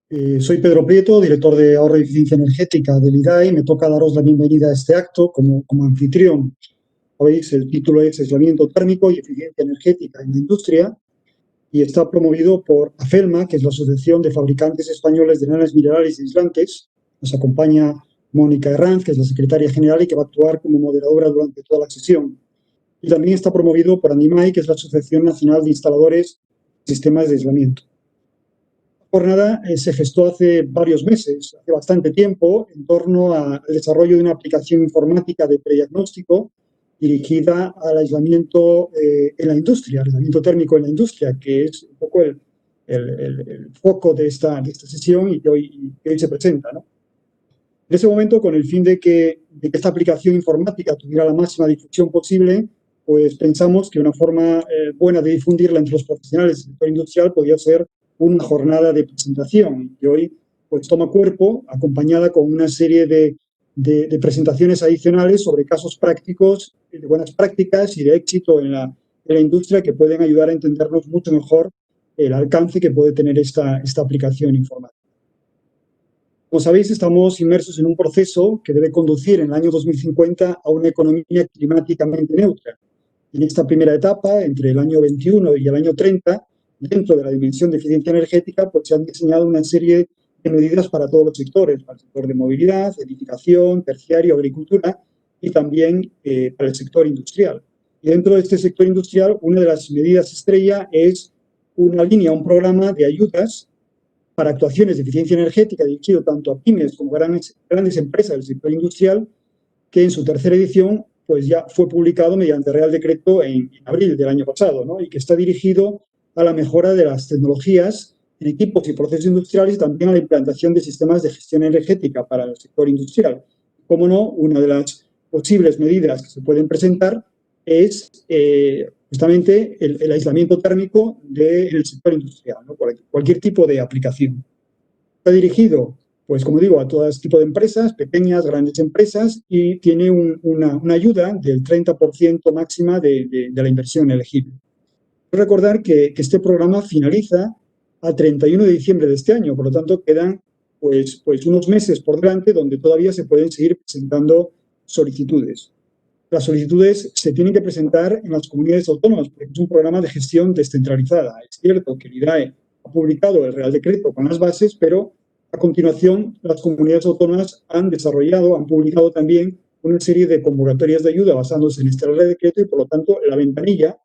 Soy Pedro Prieto, director de Ahorro y Eficiencia Energética del IDAE. Me toca daros la bienvenida a este acto como anfitrión. Sabéis, el título es Aislamiento térmico y eficiencia energética en la industria y está promovido por AFELMA, que es la Asociación de Fabricantes Españoles de Enanas Minerales y Aislantes. Nos acompaña Mónica Herranz, que es la secretaria general y que va a actuar como moderadora durante toda la sesión. Y también está promovido por ANIMAI, que es la Asociación Nacional de Instaladores de Sistemas de Aislamiento. La jornada se gestó hace varios meses, hace bastante tiempo, en torno al desarrollo de una aplicación informática de prediagnóstico dirigida al aislamiento en la industria, al aislamiento térmico en la industria, que es un poco el foco de esta sesión y que hoy se presenta, ¿no? En ese momento, con el fin de que esta aplicación informática tuviera la máxima difusión posible, pues pensamos que una forma buena de difundirla entre los profesionales del sector industrial podía ser una jornada de presentación, que hoy pues toma cuerpo, acompañada con una serie de presentaciones adicionales sobre casos prácticos, de buenas prácticas y de éxito en la industria que pueden ayudar a entendernos mucho mejor el alcance que puede tener esta aplicación informática. Como sabéis, estamos inmersos en un proceso que debe conducir en el año 2050 a una economía climáticamente neutra. En esta primera etapa, entre el año 21 y el año 30, dentro de la dimensión de eficiencia energética, pues se han diseñado una serie de medidas para todos los sectores, para el sector de movilidad, edificación, terciario, agricultura y también para el sector industrial. Y dentro de este sector industrial, una de las medidas estrella es una línea, un programa de ayudas para actuaciones de eficiencia energética dirigido tanto a pymes como a grandes empresas del sector industrial, que en su tercera edición pues ya fue publicado mediante Real Decreto en abril del año pasado, ¿no? Y que está dirigido a la mejora de las tecnologías en equipos y procesos industriales y también a la implantación de sistemas de gestión energética para el sector industrial. Como no, una de las posibles medidas que se pueden presentar es justamente el aislamiento térmico del sector industrial, ¿no? Cualquier tipo de aplicación. Está dirigido, pues como digo, a todo tipo de empresas, pequeñas, grandes empresas, y tiene una ayuda del 30% máxima de la inversión elegible. Quiero recordar que este programa finaliza a 31 de diciembre de este año, por lo tanto quedan pues unos meses por delante donde todavía se pueden seguir presentando solicitudes. Las solicitudes se tienen que presentar en las comunidades autónomas, porque es un programa de gestión descentralizada. Es cierto que el IDAE ha publicado el Real Decreto con las bases, pero a continuación las comunidades autónomas han publicado también una serie de convocatorias de ayuda basándose en este Real Decreto y, por lo tanto, la ventanilla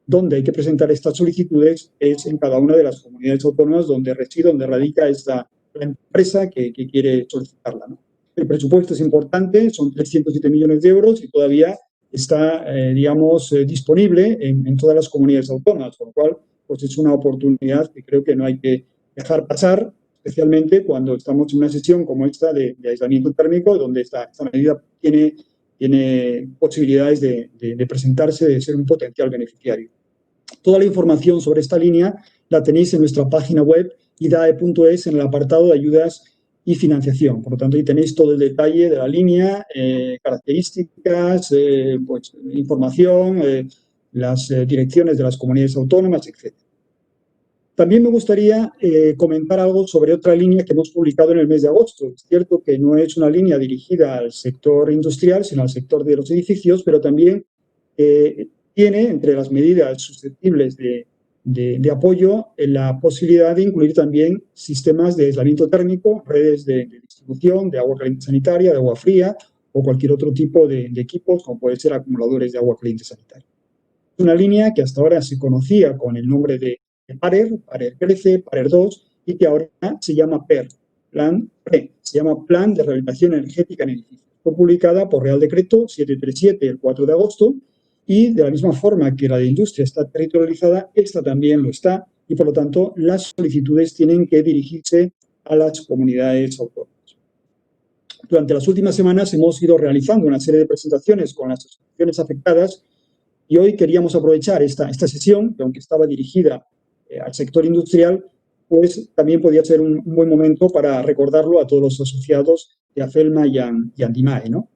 donde hay que presentar estas solicitudes es en cada una de las comunidades autónomas donde reside, donde radica la empresa que quiere solicitarla, ¿no? El presupuesto es importante, son 307 millones de euros y todavía está, disponible en todas las comunidades autónomas, con lo cual pues es una oportunidad que creo que no hay que dejar pasar, especialmente cuando estamos en una sesión como esta de aislamiento térmico, donde esta medida tiene posibilidades de presentarse, de ser un potencial beneficiario. Toda la información sobre esta línea la tenéis en nuestra página web idae.es en el apartado de ayudas y financiación. Por lo tanto, ahí tenéis todo el detalle de la línea, características, pues, información, las direcciones de las comunidades autónomas, etc. También me gustaría comentar algo sobre otra línea que hemos publicado en el mes de agosto. Es cierto que no es una línea dirigida al sector industrial, sino al sector de los edificios, pero también tiene entre las medidas susceptibles de apoyo la posibilidad de incluir también sistemas de aislamiento térmico, redes de distribución de agua caliente sanitaria, de agua fría o cualquier otro tipo de equipos, como puede ser acumuladores de agua caliente sanitaria. Es una línea que hasta ahora se conocía con el nombre de PARER, PARER crece, PARER 2, y que ahora se llama PER, se llama Plan de Rehabilitación Energética en Edificios. Fue publicada por Real Decreto 737 el 4 de agosto y de la misma forma que la de industria está territorializada, esta también lo está y por lo tanto las solicitudes tienen que dirigirse a las comunidades autónomas. Durante las últimas semanas hemos ido realizando una serie de presentaciones con las asociaciones afectadas y hoy queríamos aprovechar esta sesión, que aunque estaba dirigida al sector industrial, pues también podía ser un buen momento para recordarlo a todos los asociados de AFELMA y ANDIMAE, ¿no?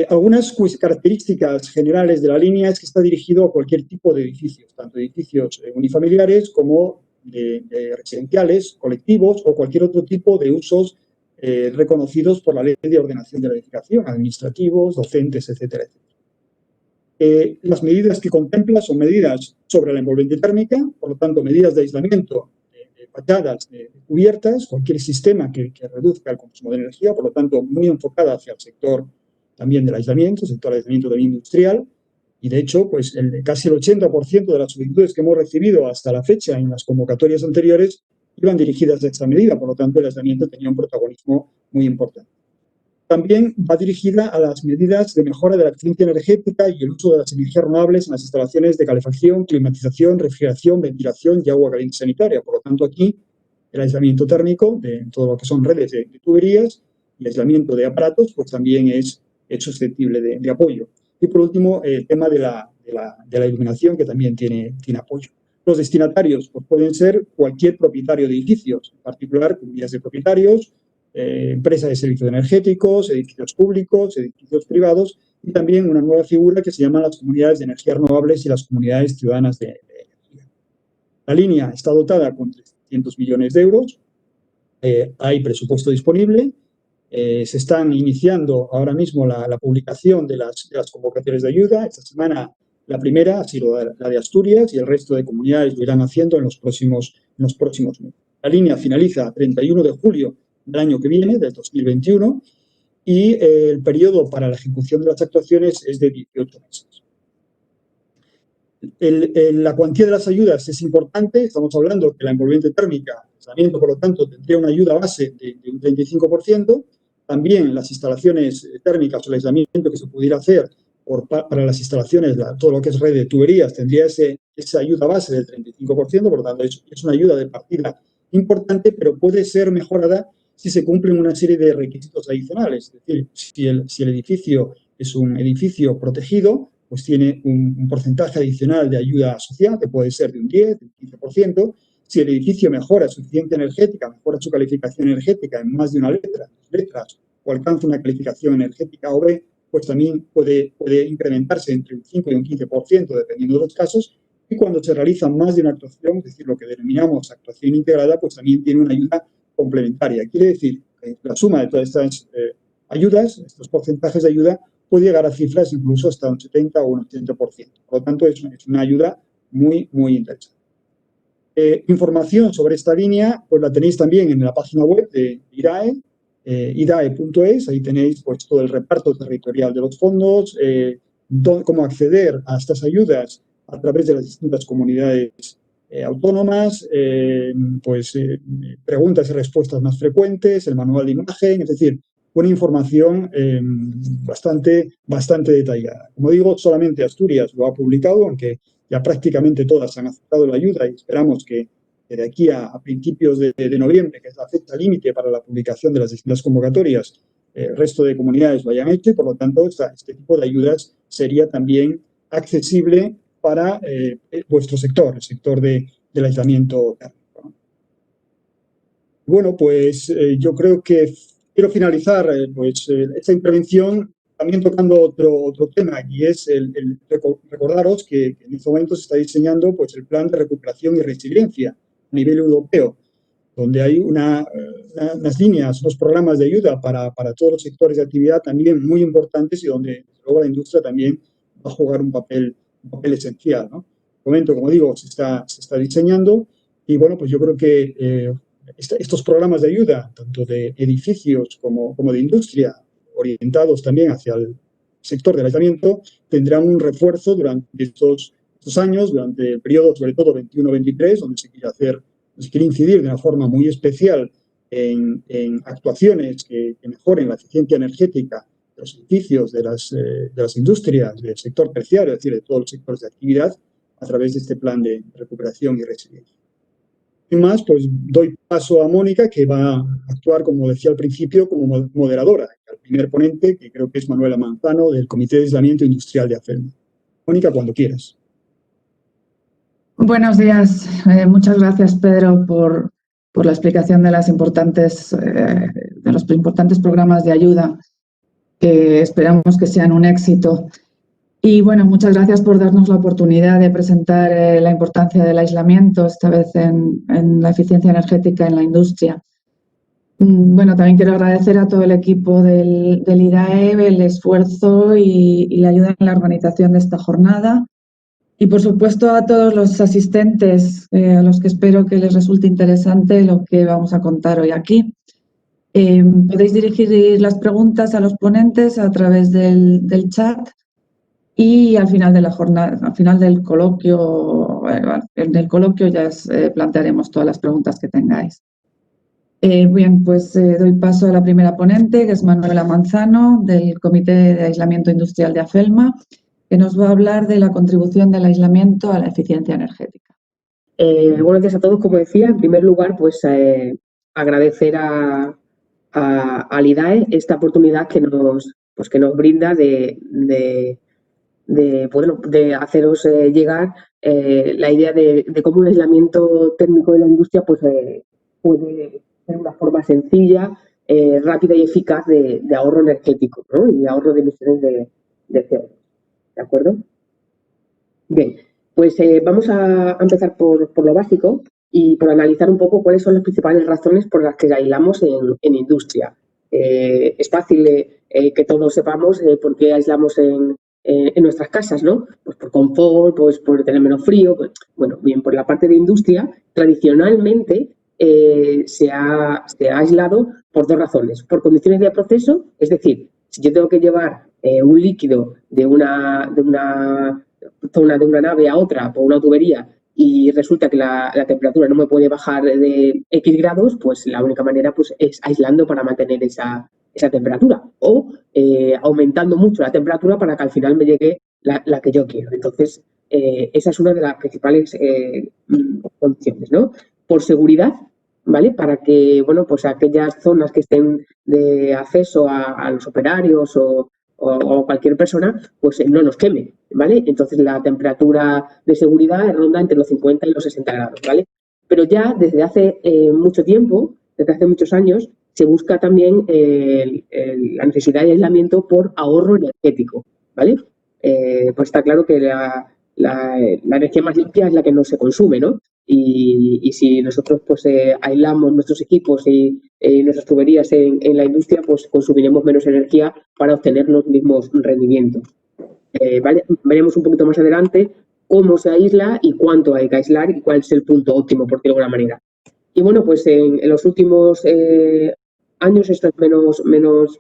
Algunas características generales de la línea es que está dirigido a cualquier tipo de edificios, tanto edificios unifamiliares como de residenciales, colectivos o cualquier otro tipo de usos reconocidos por la Ley de Ordenación de la Edificación, administrativos, docentes, etcétera, etcétera. Las medidas que contempla son medidas sobre la envolvente térmica, por lo tanto, medidas de aislamiento de fachadas, de cubiertas, cualquier sistema que reduzca el consumo de energía, por lo tanto, muy enfocada hacia el sector también del aislamiento, sector de aislamiento también industrial. Y, de hecho, pues casi el 80% de las solicitudes que hemos recibido hasta la fecha en las convocatorias anteriores iban dirigidas a esta medida. Por lo tanto, el aislamiento tenía un protagonismo muy importante. También va dirigida a las medidas de mejora de la eficiencia energética y el uso de las energías renovables en las instalaciones de calefacción, climatización, refrigeración, ventilación y agua caliente sanitaria. Por lo tanto, aquí el aislamiento térmico de todo lo que son redes de tuberías y aislamiento de aparatos, pues también es susceptible de apoyo. Y, por último, el tema de la iluminación, que también tiene apoyo. Los destinatarios pues, pueden ser cualquier propietario de edificios, en particular comunidades de propietarios, empresas de servicios energéticos, edificios públicos, edificios privados y también una nueva figura que se llama las comunidades de energías renovables y las comunidades ciudadanas de energía. La línea está dotada con 300 millones de euros, hay presupuesto disponible. Se están iniciando ahora mismo la publicación de las convocatorias de ayuda. Esta semana la primera ha sido la de Asturias y el resto de comunidades lo irán haciendo en los próximos meses. La línea finaliza el 31 de julio del año que viene, del 2021, y el periodo para la ejecución de las actuaciones es de 18 meses. La cuantía de las ayudas es importante. Estamos hablando que la envolvente térmica, el aislamiento, por lo tanto, tendría una ayuda base de un 35%. También las instalaciones térmicas o el aislamiento que se pudiera hacer para las instalaciones, todo lo que es red de tuberías, tendría esa ayuda base del 35%, por lo tanto, es una ayuda de partida importante, pero puede ser mejorada si se cumplen una serie de requisitos adicionales. Es decir, si el edificio es un edificio protegido, pues tiene un porcentaje adicional de ayuda social, que puede ser de un 10, de un 15%. Si el edificio mejora su eficiencia energética, mejora su calificación energética en más de una letra, dos letras, o alcanza una calificación energética O B, pues también puede incrementarse entre un 5 y un 15%, dependiendo de los casos. Y cuando se realiza más de una actuación, es decir, lo que denominamos actuación integrada, pues también tiene una ayuda complementaria. Quiere decir que la suma de todas estas ayudas, estos porcentajes de ayuda, puede llegar a cifras incluso hasta un 70 o un 80%. Por lo tanto, es una ayuda muy, muy interesante. Información sobre esta línea, pues la tenéis también en la página web de IDAE, idae.es. Ahí tenéis pues todo el reparto territorial de los fondos, cómo acceder a estas ayudas a través de las distintas comunidades autónomas, preguntas y respuestas más frecuentes, el manual de imagen, es decir, una información bastante detallada. Como digo, solamente Asturias lo ha publicado, aunque ya prácticamente todas han aceptado la ayuda y esperamos que de aquí a principios de noviembre, que es la fecha límite para la publicación de las distintas convocatorias, el resto de comunidades lo hayan hecho y, por lo tanto, este tipo de ayudas sería también accesible para vuestro sector, el sector del aislamiento térmico. Bueno, pues yo creo que quiero finalizar esta intervención también tocando otro tema, y es recordaros que en este momento se está diseñando pues, el plan de recuperación y resiliencia a nivel europeo, donde hay unas líneas, unos programas de ayuda para todos los sectores de actividad también muy importantes y donde luego la industria también va a jugar un papel esencial, ¿no? De momento, como digo, se está diseñando y, bueno, pues yo creo que estos programas de ayuda, tanto de edificios como de industria, orientados también hacia el sector del aislamiento, tendrán un refuerzo durante estos años, durante el periodo, sobre todo 21-23, donde se quiere incidir de una forma muy especial en actuaciones que mejoren la eficiencia energética de los edificios, de las industrias, del sector terciario, es decir, de todos los sectores de actividad, a través de este plan de recuperación y resiliencia. Sin más, pues doy paso a Mónica, que va a actuar, como decía al principio, como moderadora, al primer ponente, que creo que es Manuela Manzano, del Comité de Aislamiento Industrial de AFELMA. Mónica, cuando quieras. Buenos días. Muchas gracias, Pedro, por la explicación de los importantes programas de ayuda que esperamos que sean un éxito. Y bueno, muchas gracias por darnos la oportunidad de presentar la importancia del aislamiento, esta vez en la eficiencia energética en la industria. Bueno, también quiero agradecer a todo el equipo del IDAE el esfuerzo y la ayuda en la organización de esta jornada. Y, por supuesto, a todos los asistentes, a los que espero que les resulte interesante lo que vamos a contar hoy aquí. Podéis dirigir las preguntas a los ponentes a través del chat y al final de la jornada, al final del coloquio, en el coloquio ya plantearemos todas las preguntas que tengáis. Bien, pues doy paso a la primera ponente, que es Manuela Manzano, del Comité de Aislamiento Industrial de AFELMA, que nos va a hablar de la contribución del aislamiento a la eficiencia energética. Buenos días a todos. Como decía, en primer lugar, pues agradecer al IDAE esta oportunidad que nos brinda de haceros llegar la idea de cómo un aislamiento térmico de la industria pues, puede ser una forma sencilla, rápida y eficaz de ahorro energético, ¿no? Y ahorro de emisiones de CO2. ¿De acuerdo? Bien, pues vamos a empezar por lo básico y por analizar un poco cuáles son las principales razones por las que aislamos en industria. Es fácil que todos sepamos por qué aislamos en nuestras casas, ¿no? Pues por confort, pues por tener menos frío. Pues, bueno, bien, por la parte de industria, tradicionalmente se ha aislado por dos razones. Por condiciones de proceso, es decir, si yo tengo que llevar un líquido de una zona de una nave a otra por una tubería y resulta que la temperatura no me puede bajar de X grados, pues la única manera pues, es aislando para mantener esa temperatura o aumentando mucho la temperatura para que al final me llegue la que yo quiero. Entonces, esa es una de las principales condiciones, ¿no? Por seguridad, ¿vale? Para que, bueno, pues aquellas zonas que estén de acceso a los operarios o cualquier persona, pues no nos queme, ¿vale? Entonces la temperatura de seguridad ronda entre los 50 y los 60 grados, ¿vale? Pero ya desde hace mucho tiempo, desde hace muchos años, se busca también la necesidad de aislamiento por ahorro energético, ¿vale? Pues está claro que la energía más limpia es la que no se consume, ¿no? Y si nosotros pues aislamos nuestros equipos y nuestras tuberías en la industria, pues consumiremos menos energía para obtener los mismos rendimientos. ¿Vale? Veremos un poquito más adelante cómo se aísla y cuánto hay que aislar y cuál es el punto óptimo, por decirlo de alguna manera. Y bueno, pues en los últimos años esto es menos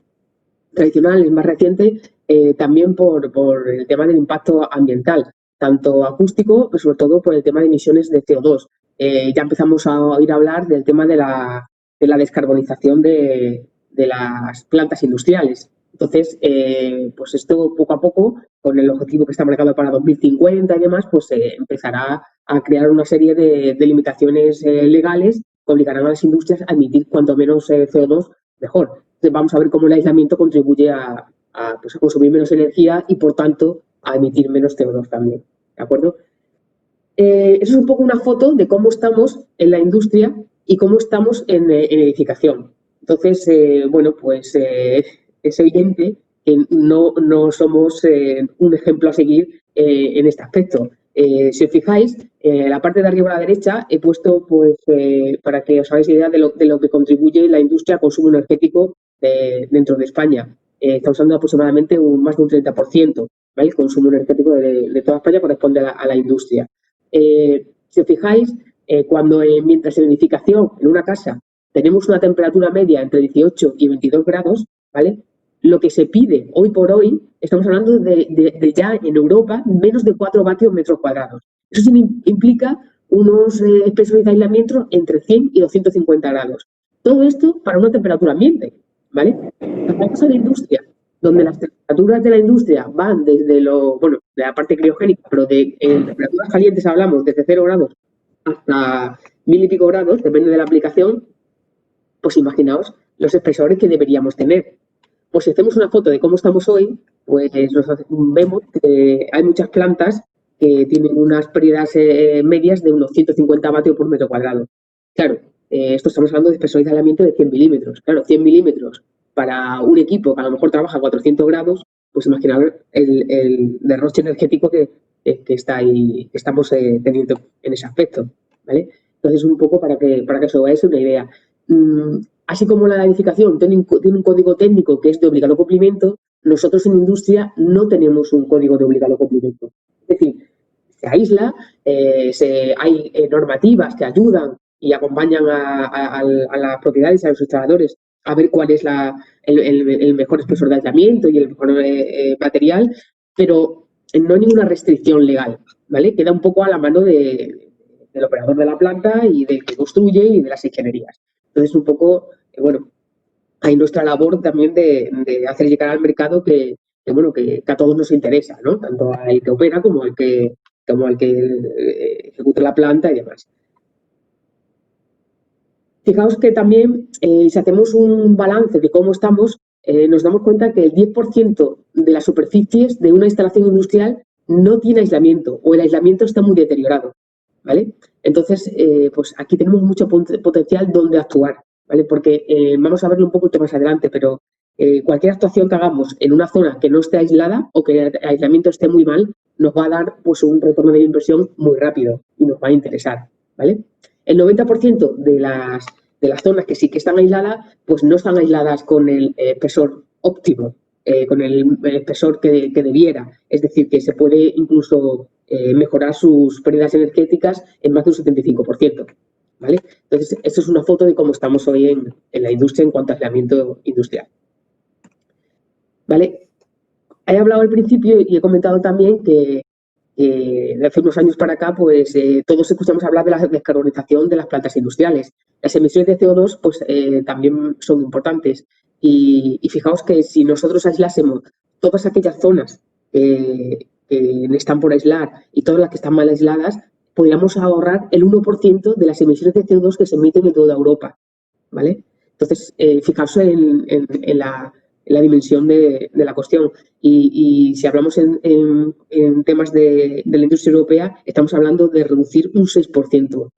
tradicional, es más reciente, también por el tema del impacto ambiental, tanto acústico, pero sobre todo por el tema de emisiones de CO2. Ya empezamos a oír hablar del tema de la descarbonización de las plantas industriales. Entonces, pues esto poco a poco, con el objetivo que está marcado para 2050 y demás, pues empezará a crear una serie de limitaciones legales que obligarán a las industrias a emitir cuanto menos CO2 mejor. Entonces, vamos a ver cómo el aislamiento contribuye a consumir menos energía y, por tanto, a emitir menos CO2 también. ¿De acuerdo? Eso es un poco una foto de cómo estamos en la industria y cómo estamos en edificación. Entonces, bueno, pues es evidente que no somos un ejemplo a seguir en este aspecto. Si os fijáis, la parte de arriba a la derecha he puesto, pues, para que os hagáis idea de lo que contribuye la industria al consumo energético dentro de España. Estamos hablando de aproximadamente más de un 30%, ¿vale? El consumo energético de toda España corresponde a la industria. Si os fijáis, mientras en edificación, en una casa, tenemos una temperatura media entre 18 y 22 grados, ¿vale? Lo que se pide hoy por hoy, estamos hablando de ya en Europa, menos de 4 vatios metros cuadrados. Eso implica unos espesores de aislamiento entre 100 y 250 grados. Todo esto para una temperatura ambiente, ¿vale? Vamos a la industria, donde las temperaturas de la industria van desde de la parte criogénica, pero de temperaturas calientes hablamos desde 0 grados hasta 1000 y pico grados, depende de la aplicación, pues imaginaos los espesores que deberíamos tener. Pues si hacemos una foto de cómo estamos hoy, pues vemos que hay muchas plantas que tienen unas pérdidas medias de unos 150 vatios por metro cuadrado. Claro, esto estamos hablando de espesores de aislamiento de 100 milímetros. Claro, 100 milímetros para un equipo que a lo mejor trabaja a 400 grados, pues imaginaos el derroche energético que está ahí, que estamos teniendo en ese aspecto, ¿vale? Entonces, un poco para que os hagáis una idea. Así como la edificación tiene un código técnico que es de obligado cumplimiento, nosotros en industria no tenemos un código de obligado cumplimiento. Es decir, se aísla, hay normativas que ayudan y acompañan a las propiedades, a los instaladores, a ver cuál es el mejor espesor de aislamiento y el mejor material, pero no hay ninguna restricción legal, ¿vale? Queda un poco a la mano del operador de la planta y del que construye y de las ingenierías. Entonces, un poco, bueno, hay nuestra labor también de hacer llegar al mercado que a todos nos interesa, ¿no? Tanto al que opera como al que ejecuta la planta y demás. Fijaos que también, si hacemos un balance de cómo estamos, nos damos cuenta que el 10% de las superficies de una instalación industrial no tiene aislamiento o el aislamiento está muy deteriorado, ¿vale? Entonces, pues aquí tenemos mucho potencial donde actuar, ¿vale? Porque vamos a verlo un poquito más adelante, pero cualquier actuación que hagamos en una zona que no esté aislada o que el aislamiento esté muy mal, nos va a dar pues un retorno de inversión muy rápido y nos va a interesar, ¿vale? El 90% de las zonas que sí que están aisladas, pues no están aisladas con el espesor óptimo, con el espesor que debiera. Es decir, que se puede incluso mejorar sus pérdidas energéticas en más de un 75%. ¿Vale? Entonces, esto es una foto de cómo estamos hoy en la industria en cuanto a aislamiento industrial. ¿Vale? He hablado al principio y he comentado también que de hace unos años para acá, pues todos escuchamos hablar de la descarbonización de las plantas industriales. Las emisiones de CO2 pues, también son importantes. Y fijaos que si nosotros aislásemos todas aquellas zonas que están por aislar y todas las que están mal aisladas, podríamos ahorrar el 1% de las emisiones de CO2 que se emiten en toda Europa, ¿vale? Entonces, fijaos en la dimensión de la cuestión. Y si hablamos en temas de la industria europea, estamos hablando de reducir un 6%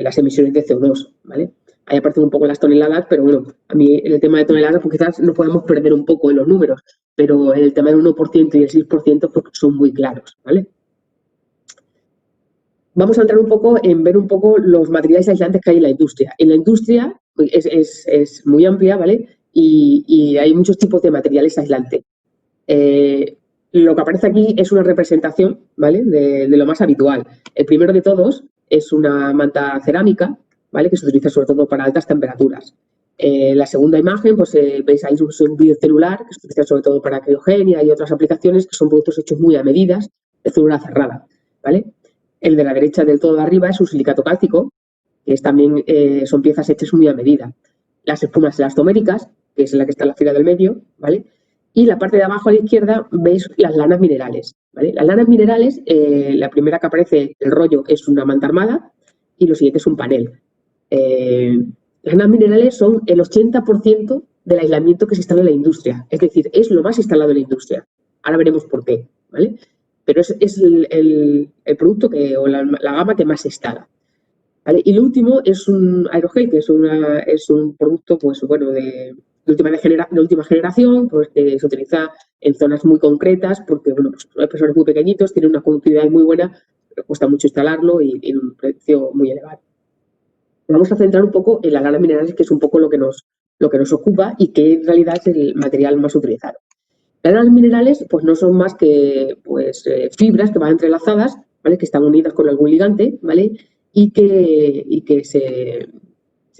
las emisiones de CO2, ¿vale? Ahí aparecen un poco las toneladas, pero bueno, a mí en el tema de toneladas pues quizás nos podemos perder un poco en los números, pero en el tema del 1% y el 6% pues son muy claros, ¿vale? Vamos a entrar un poco en ver un poco los materiales aislantes que hay en la industria. En la industria es muy amplia, ¿vale? Y hay muchos tipos de materiales aislantes. Lo que aparece aquí es una representación, ¿vale? De lo más habitual. El primero de todos es una manta cerámica, ¿vale? Que se utiliza sobre todo para altas temperaturas. La segunda imagen, pues veis ahí un biocelular que se utiliza sobre todo para criogenia y otras aplicaciones que son productos hechos muy a medidas de célula cerrada, ¿vale? El de la derecha del todo de arriba es un silicato cálcico, que también son piezas hechas muy a medida. Las espumas elastoméricas, que es la que está en la fila del medio, ¿vale? Y la parte de abajo a la izquierda veis las lanas minerales, ¿vale? Las lanas minerales, la primera que aparece, el rollo, es una manta armada y lo siguiente es un panel. Las lanas minerales son el 80% del aislamiento que se instala en la industria, es decir, es lo más instalado en la industria. Ahora veremos por qué, ¿vale? Pero es el producto o la gama que más se instala. ¿Vale? Y lo último es un aerogel, que es un producto pues, bueno, de última generación, pues, que se utiliza en zonas muy concretas porque bueno, pues, son espesores muy pequeñitos, tiene una conductividad muy buena, pero cuesta mucho instalarlo y tiene un precio muy elevado. Vamos a centrar un poco en las lanas minerales, que es un poco lo que nos ocupa y que en realidad es el material más utilizado. Las lanas minerales pues, no son más que pues, fibras que van entrelazadas, ¿vale? Que están unidas con algún ligante, ¿vale? Y que se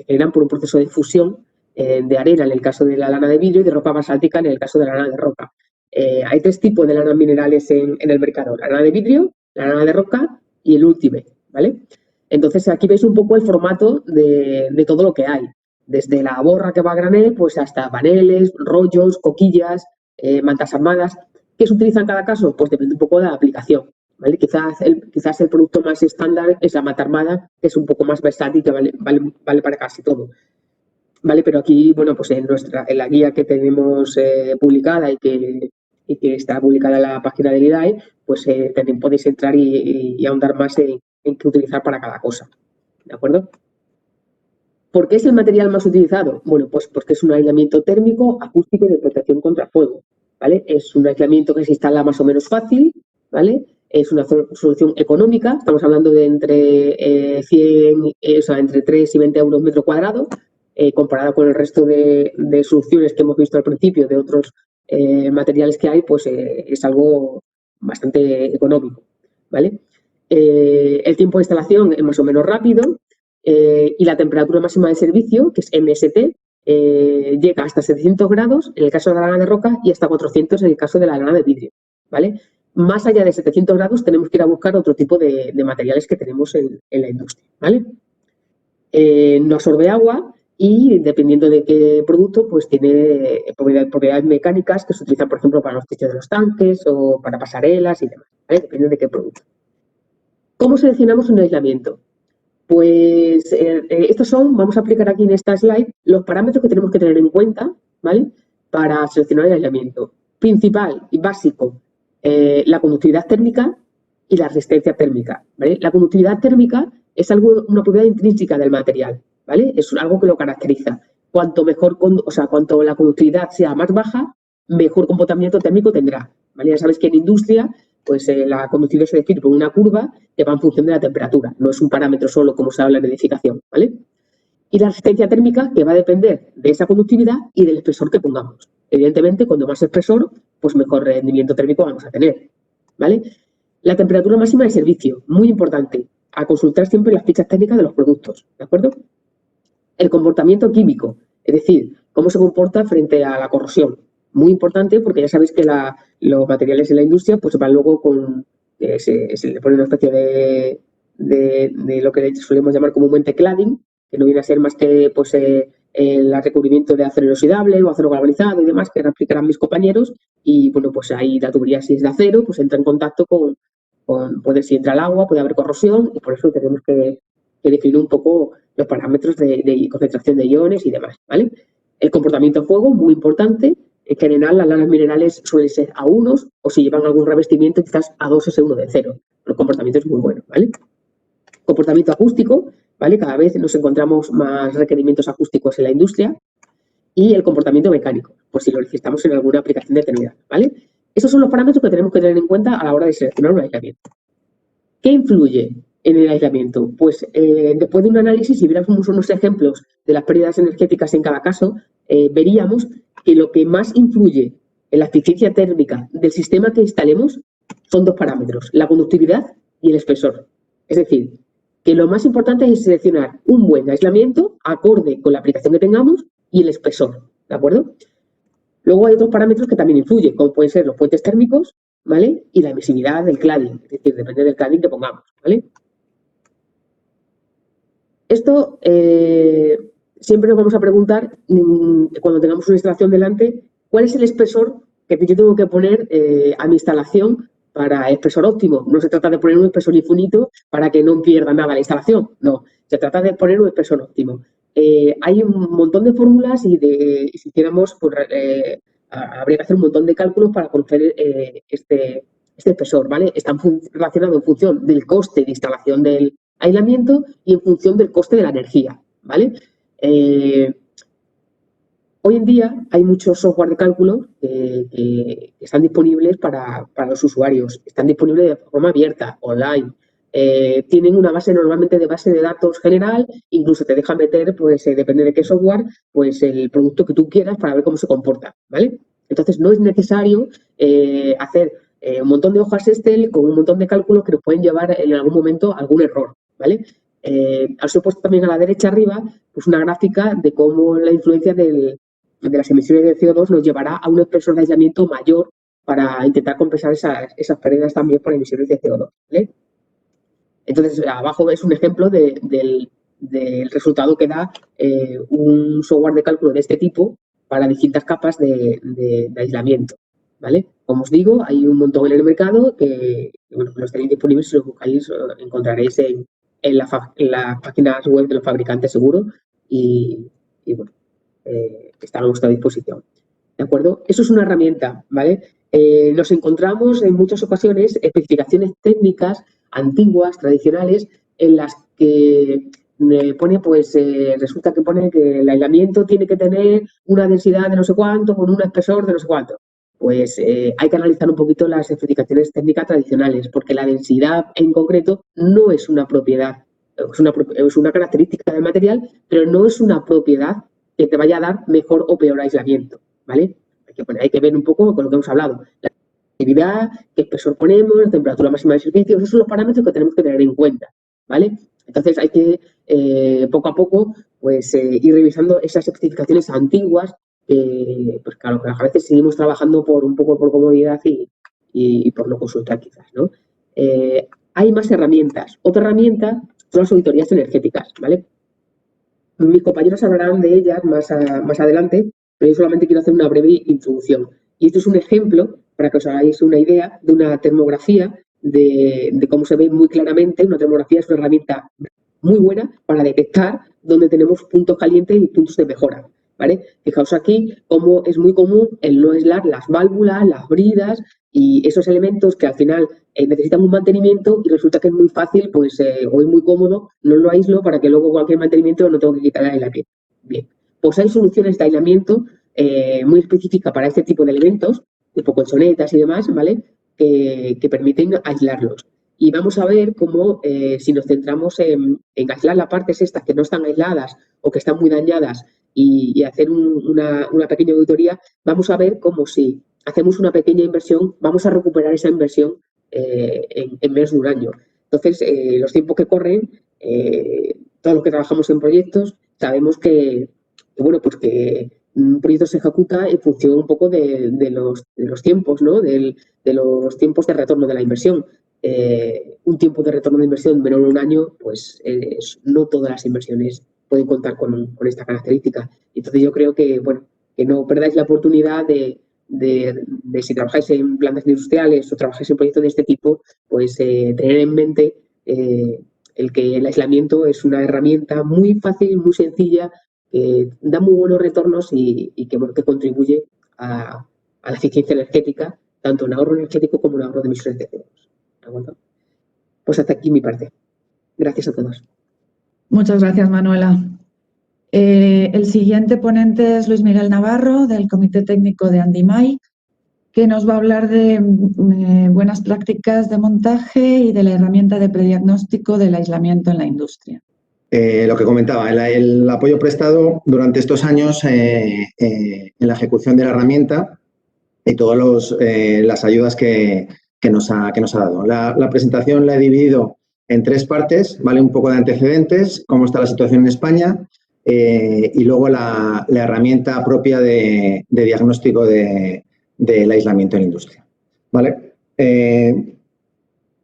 generan por un proceso de fusión de arena en el caso de la lana de vidrio y de roca basáltica en el caso de la lana de roca. Hay tres tipos de lanas minerales en el mercado: la lana de vidrio, la lana de roca y el Ultimate, ¿vale? Entonces aquí veis un poco el formato de todo lo que hay, desde la borra que va a granel pues hasta paneles, rollos, coquillas, mantas armadas. ¿Qué se utiliza en cada caso? Pues depende un poco de la aplicación, ¿vale? Quizás el producto más estándar es la manta armada, que es un poco más versátil, que vale para casi todo, ¿vale? Pero aquí, bueno, pues en la guía que tenemos publicada y que está publicada en la página del IDAE, pues también podéis entrar y ahondar más en qué utilizar para cada cosa, ¿de acuerdo? ¿Por qué es el material más utilizado? Bueno, pues porque es un aislamiento térmico, acústico y de protección contra fuego. ¿vale? Es un aislamiento que se instala más o menos fácil, ¿vale? Es una solución económica, estamos hablando de entre 3 y 20 euros metro cuadrado, comparado con el resto de soluciones que hemos visto al principio de otros materiales que hay, pues es algo bastante económico, ¿vale? El tiempo de instalación es más o menos rápido y la temperatura máxima de servicio, que es MST, llega hasta 700 grados en el caso de la lana de roca y hasta 400 en el caso de la lana de vidrio, ¿vale? Más allá de 700 grados tenemos que ir a buscar otro tipo de materiales que tenemos en la industria, ¿vale? No absorbe agua y dependiendo de qué producto, pues tiene propiedades mecánicas que se utilizan, por ejemplo, para los techos de los tanques o para pasarelas y demás, ¿vale? Depende de qué producto. ¿Cómo seleccionamos un aislamiento? Pues estos son, vamos a aplicar aquí en esta slide, los parámetros que tenemos que tener en cuenta, ¿vale? Para seleccionar el aislamiento. Principal y básico, la conductividad térmica y la resistencia térmica, ¿vale? La conductividad térmica es una propiedad intrínseca del material, ¿vale? Es algo que lo caracteriza. Cuanto cuanto la conductividad sea más baja, mejor comportamiento térmico tendrá, ¿vale? Ya sabes que en industria, pues la conductividad se define por una curva que va en función de la temperatura, no es un parámetro solo como se habla en edificación, ¿vale? Y la resistencia térmica, que va a depender de esa conductividad y del espesor que pongamos. Evidentemente, cuando más espesor, pues mejor rendimiento térmico vamos a tener, ¿vale? La temperatura máxima de servicio, muy importante, a consultar siempre las fichas técnicas de los productos, ¿de acuerdo? El comportamiento químico, es decir, cómo se comporta frente a la corrosión. Muy importante porque ya sabéis que los materiales en la industria pues van luego con, se le pone una especie de lo que solemos llamar comúnmente cladding, que no viene a ser más que pues, el recubrimiento de acero inoxidable o acero galvanizado y demás, que explicarán mis compañeros, y bueno, pues ahí la tubería si es de acero, pues entra en contacto si entra el agua, puede haber corrosión, y por eso tenemos que definir un poco los parámetros de concentración de iones y demás, ¿vale? El comportamiento de fuego, muy importante. En general, las lanas minerales suelen ser A1 o si llevan algún revestimiento, quizás A2S1 de 0. El comportamiento es muy bueno, ¿vale? Comportamiento acústico, ¿vale? Cada vez nos encontramos más requerimientos acústicos en la industria. Y el comportamiento mecánico, por si lo necesitamos en alguna aplicación determinada, ¿vale? Esos son los parámetros que tenemos que tener en cuenta a la hora de seleccionar un aislamiento. ¿Qué influye en el aislamiento? Pues después de un análisis, si viéramos unos ejemplos de las pérdidas energéticas en cada caso, veríamos que lo que más influye en la eficiencia térmica del sistema que instalemos son dos parámetros, la conductividad y el espesor. Es decir, que lo más importante es seleccionar un buen aislamiento acorde con la aplicación que tengamos y el espesor, ¿de acuerdo? Luego hay otros parámetros que también influyen, como pueden ser los puentes térmicos, ¿vale? Y la emisividad del cladding, es decir, depende del cladding que pongamos, ¿vale? Esto siempre nos vamos a preguntar, cuando tengamos una instalación delante, ¿cuál es el espesor que yo tengo que poner a mi instalación para espesor óptimo? No se trata de poner un espesor infinito para que no pierda nada la instalación, no. Se trata de poner un espesor óptimo. Hay un montón de fórmulas y si hiciéramos, pues, habría que hacer un montón de cálculos para conocer este espesor, ¿vale? Están relacionados en función del coste de instalación del aislamiento y en función del coste de la energía, ¿vale? Hoy en día hay muchos software de cálculo que están disponibles para los usuarios, están disponibles de forma abierta, online. Tienen una base normalmente de base de datos general, incluso te deja meter, pues depende de qué software, pues el producto que tú quieras para ver cómo se comporta, ¿vale? Entonces no es necesario hacer un montón de hojas Excel con un montón de cálculos que nos pueden llevar en algún momento a algún error, ¿vale? Os he puesto también a la derecha arriba pues una gráfica de cómo la influencia de las emisiones de CO2 nos llevará a un espesor de aislamiento mayor para intentar compensar esas pérdidas también por emisiones de CO2, ¿vale? Entonces, abajo ves un ejemplo del resultado que da un software de cálculo de este tipo para distintas capas de aislamiento, ¿vale? Como os digo, hay un montón en el mercado que bueno, los tenéis disponibles, si los buscáis encontraréis en las páginas web de los fabricantes seguro y bueno, están a vuestra disposición, ¿de acuerdo? Eso es una herramienta, ¿vale? Nos encontramos en muchas ocasiones especificaciones técnicas antiguas, tradicionales, en las que pone, pues resulta que pone que el aislamiento tiene que tener una densidad de no sé cuánto, con un espesor de no sé cuánto. pues hay que analizar un poquito las especificaciones técnicas tradicionales, porque la densidad en concreto no es una propiedad, es una característica del material, pero no es una propiedad que te vaya a dar mejor o peor aislamiento, ¿vale? Hay que ver un poco con lo que hemos hablado. La actividad, qué espesor ponemos, la temperatura máxima de servicio, esos son los parámetros que tenemos que tener en cuenta, ¿vale? Entonces hay que poco a poco pues, ir revisando esas especificaciones antiguas, pues claro, que a veces seguimos trabajando un poco por comodidad y por no consultar quizás, ¿no? Hay más herramientas. Otra herramienta son las auditorías energéticas, ¿vale? Mis compañeros hablarán de ellas más adelante, pero yo solamente quiero hacer una breve introducción. Y esto es un ejemplo, para que os hagáis una idea, de una termografía, de cómo se ve muy claramente. Una termografía es una herramienta muy buena para detectar dónde tenemos puntos calientes y puntos de mejora, ¿vale? Fijaos aquí cómo es muy común el no aislar las válvulas, las bridas y esos elementos que al final necesitan un mantenimiento y resulta que es muy fácil, pues, o es muy cómodo, no lo aíslo para que luego cualquier mantenimiento no tengo que quitar el aislamiento. Bien, pues hay soluciones de aislamiento muy específicas para este tipo de elementos, tipo colchonetas y demás, ¿vale? Que permiten aislarlos. Y vamos a ver cómo, si nos centramos en aislar las partes estas que no están aisladas o que están muy dañadas y hacer una pequeña auditoría, vamos a ver cómo si hacemos una pequeña inversión, vamos a recuperar esa inversión en menos de un año. Entonces, los tiempos que corren, todos los que trabajamos en proyectos, sabemos que bueno, pues que un proyecto se ejecuta en función un poco de los tiempos, ¿no? De los tiempos de retorno de la inversión. Un tiempo de retorno de inversión menor a un año, pues no todas las inversiones pueden contar con esta característica. Entonces yo creo que, bueno, que no perdáis la oportunidad de si trabajáis en plantas industriales o trabajáis en proyectos de este tipo, pues tener en mente el que el aislamiento es una herramienta muy fácil, muy sencilla, que da muy buenos retornos y que, bueno, que contribuye a la eficiencia energética, tanto en ahorro energético como en ahorro de emisiones de CO2. ¿De acuerdo? Pues hasta aquí mi parte. Gracias a todos. Muchas gracias, Manuela. El siguiente ponente es Luis Miguel Navarro, del Comité Técnico de Andimai, que nos va a hablar de buenas prácticas de montaje y de la herramienta de prediagnóstico del aislamiento en la industria. Lo que comentaba, el apoyo prestado durante estos años en la ejecución de la herramienta y todas las ayudas que nos ha dado. La presentación la he dividido en tres partes, ¿vale? Un poco de antecedentes, cómo está la situación en España y luego la herramienta propia de diagnóstico del aislamiento en la industria, ¿vale?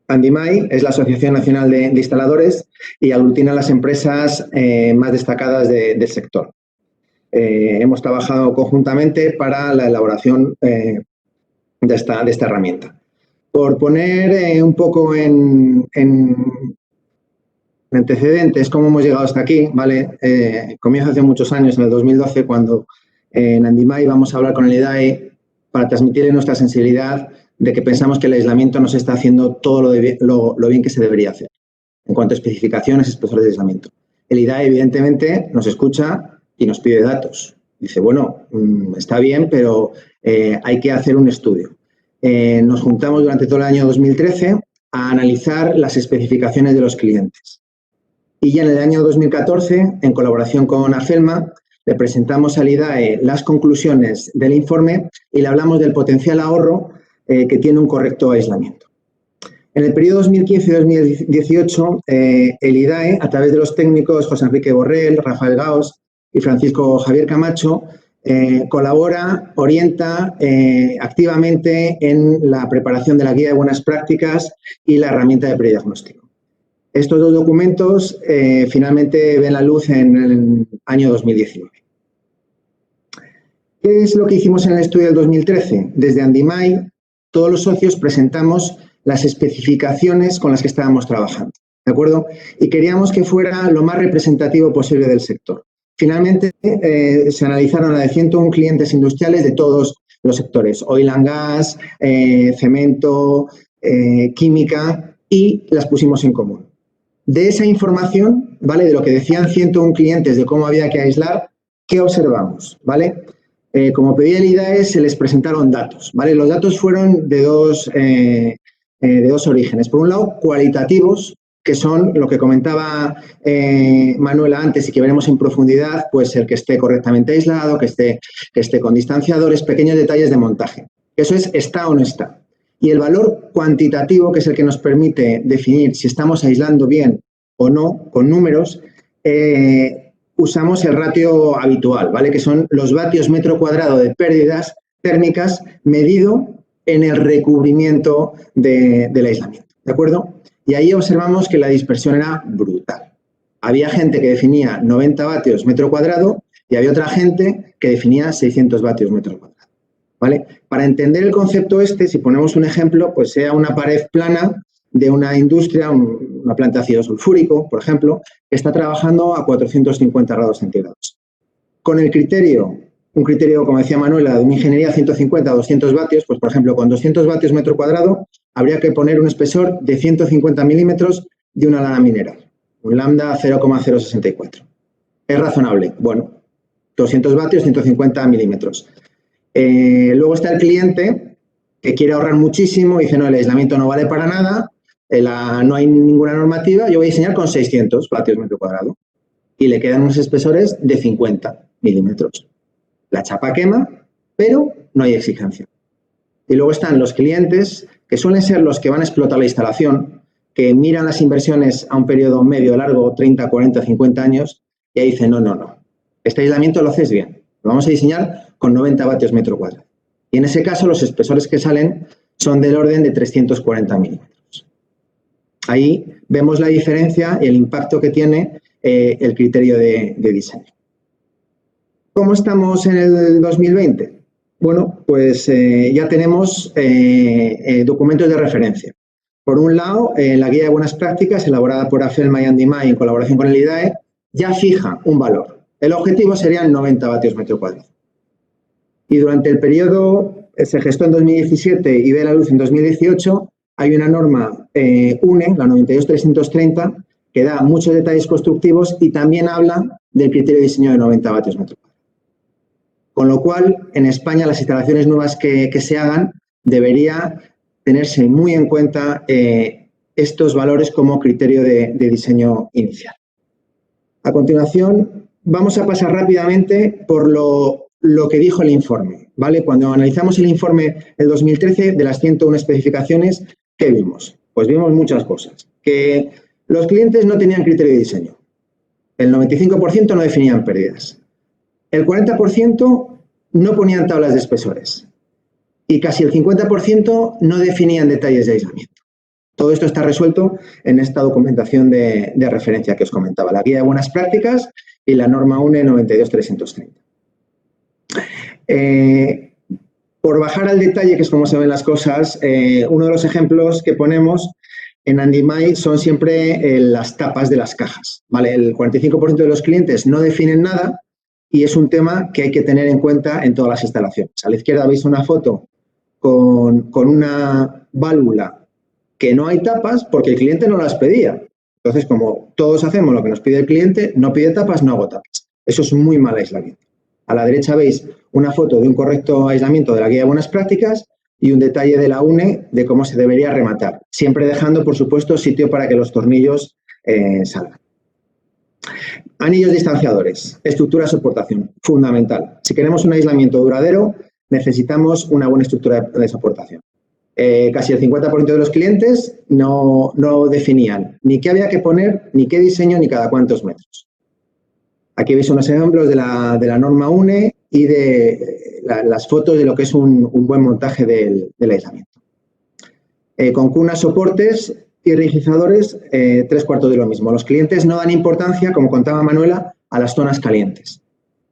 Andimai es la Asociación Nacional de Instaladores y aglutina las empresas más destacadas del sector. Hemos trabajado conjuntamente para la elaboración de esta herramienta. Por poner un poco en antecedentes cómo hemos llegado hasta aquí, ¿vale? Comienza hace muchos años, en el 2012, cuando en Andimai vamos a hablar con el IDAE para transmitirle nuestra sensibilidad de que pensamos que el aislamiento no se está haciendo todo lo bien que se debería hacer en cuanto a especificaciones y espesores de aislamiento. El IDAE, evidentemente, nos escucha y nos pide datos. Dice, bueno, está bien, pero hay que hacer un estudio. Nos juntamos durante todo el año 2013 a analizar las especificaciones de los clientes. Y ya en el año 2014, en colaboración con AFELMA, le presentamos al IDAE las conclusiones del informe y le hablamos del potencial ahorro que tiene un correcto aislamiento. En el periodo 2015-2018, el IDAE, a través de los técnicos José Enrique Borrell, Rafael Gaos y Francisco Javier Camacho, colabora, orienta activamente en la preparación de la guía de buenas prácticas y la herramienta de prediagnóstico. Estos dos documentos finalmente ven la luz en el año 2019. ¿Qué es lo que hicimos en el estudio del 2013? Desde Andimai, todos los socios presentamos las especificaciones con las que estábamos trabajando, ¿de acuerdo? Y queríamos que fuera lo más representativo posible del sector. Finalmente, se analizaron la de 101 clientes industriales de todos los sectores, oil and gas, cemento, química, y las pusimos en común. De esa información, ¿vale? De lo que decían 101 clientes de cómo había que aislar, ¿qué observamos? ¿Vale? como pedía el IDAE, se les presentaron datos, ¿vale? Los datos fueron de dos orígenes. Por un lado, cualitativos, que son lo que comentaba Manuela antes y que veremos en profundidad, pues el que esté correctamente aislado, que esté con distanciadores, pequeños detalles de montaje. Eso es, está o no está. Y el valor cuantitativo, que es el que nos permite definir si estamos aislando bien o no, con números, usamos el ratio habitual, ¿vale? Que son los vatios metro cuadrado de pérdidas térmicas medido en el recubrimiento del aislamiento, ¿de acuerdo? Y ahí observamos que la dispersión era brutal. Había gente que definía 90 vatios metro cuadrado y había otra gente que definía 600 vatios metro cuadrado, ¿vale? Para entender el concepto si ponemos un ejemplo, pues sea una pared plana de una industria, una planta de ácido sulfúrico, por ejemplo, que está trabajando a 450 grados centígrados. Con el criterio, un criterio, como decía Manuela, de una ingeniería 150 a 200 vatios, pues, por ejemplo, con 200 vatios metro cuadrado, habría que poner un espesor de 150 milímetros de una lana mineral, un lambda 0,064. ¿Es razonable? Bueno, 200 vatios, 150 milímetros. Luego está el cliente que quiere ahorrar muchísimo y dice, no, el aislamiento no vale para nada, no hay ninguna normativa, yo voy a diseñar con 600 vatios metro cuadrado y le quedan unos espesores de 50 milímetros. La chapa quema, pero no hay exigencia. Y luego están los clientes, que suelen ser los que van a explotar la instalación, que miran las inversiones a un periodo medio, largo, 30, 40, 50 años, y ahí dicen, no, este aislamiento lo haces bien, lo vamos a diseñar con 90 vatios metro cuadrado. Y en ese caso, los espesores que salen son del orden de 340 milímetros. Ahí vemos la diferencia y el impacto que tiene el criterio de diseño. ¿Cómo estamos en el 2020? Bueno, pues ya tenemos documentos de referencia. Por un lado, la guía de buenas prácticas elaborada por AFELMA y ANDIMAI en colaboración con el IDAE ya fija un valor. El objetivo serían 90 vatios metro cuadrado. Y durante el periodo, se gestó en 2017 y ve la luz en 2018, hay una norma UNE, la 92330, que da muchos detalles constructivos y también habla del criterio de diseño de 90 vatios metro cuadrado. Con lo cual, en España, las instalaciones nuevas que se hagan debería tenerse muy en cuenta estos valores como criterio de diseño inicial. A continuación, vamos a pasar rápidamente por lo que dijo el informe, ¿vale? Cuando analizamos el informe del 2013 de las 101 especificaciones, ¿qué vimos? Pues vimos muchas cosas. Que los clientes no tenían criterio de diseño. El 95% no definían pérdidas. El 40% no ponían tablas de espesores. Y casi el 50% no definían detalles de aislamiento. Todo esto está resuelto en esta documentación de referencia que os comentaba, la guía de buenas prácticas y la norma UNE 92330. Por bajar al detalle, que es como se ven las cosas, uno de los ejemplos que ponemos en ANDIMAI son siempre las tapas de las cajas, ¿vale? El 45% de los clientes no definen nada y es un tema que hay que tener en cuenta en todas las instalaciones. A la izquierda veis una foto con una válvula que no hay tapas porque el cliente no las pedía. Entonces, como todos hacemos lo que nos pide el cliente, no pide tapas, no hago tapas. Eso es muy mal aislamiento. A la derecha veis una foto de un correcto aislamiento de la guía de buenas prácticas y un detalle de la UNE de cómo se debería rematar, siempre dejando, por supuesto, sitio para que los tornillos salgan. Anillos distanciadores, estructura de soportación, fundamental. Si queremos un aislamiento duradero, necesitamos una buena estructura de soportación. Casi el 50% de los clientes no definían ni qué había que poner, ni qué diseño, ni cada cuántos metros. Aquí veis unos ejemplos de la norma UNE y de las fotos de lo que es un buen montaje del aislamiento. Con cunas, soportes y rigidizadores, 3/4 de lo mismo. Los clientes no dan importancia, como contaba Manuela, a las zonas calientes.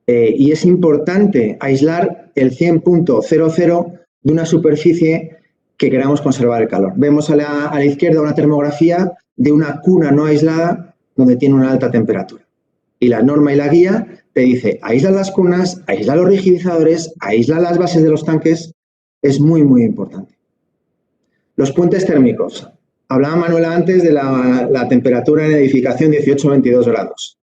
Y es importante aislar el 100.00 de una superficie que queramos conservar el calor. Vemos a la izquierda una termografía de una cuna no aislada donde tiene una alta temperatura. Y la norma y la guía te dice, aísla las cunas, aísla los rigidizadores, aísla las bases de los tanques. Es muy, muy importante. Los puentes térmicos. Hablaba Manuela antes de la temperatura en edificación 18-22 grados.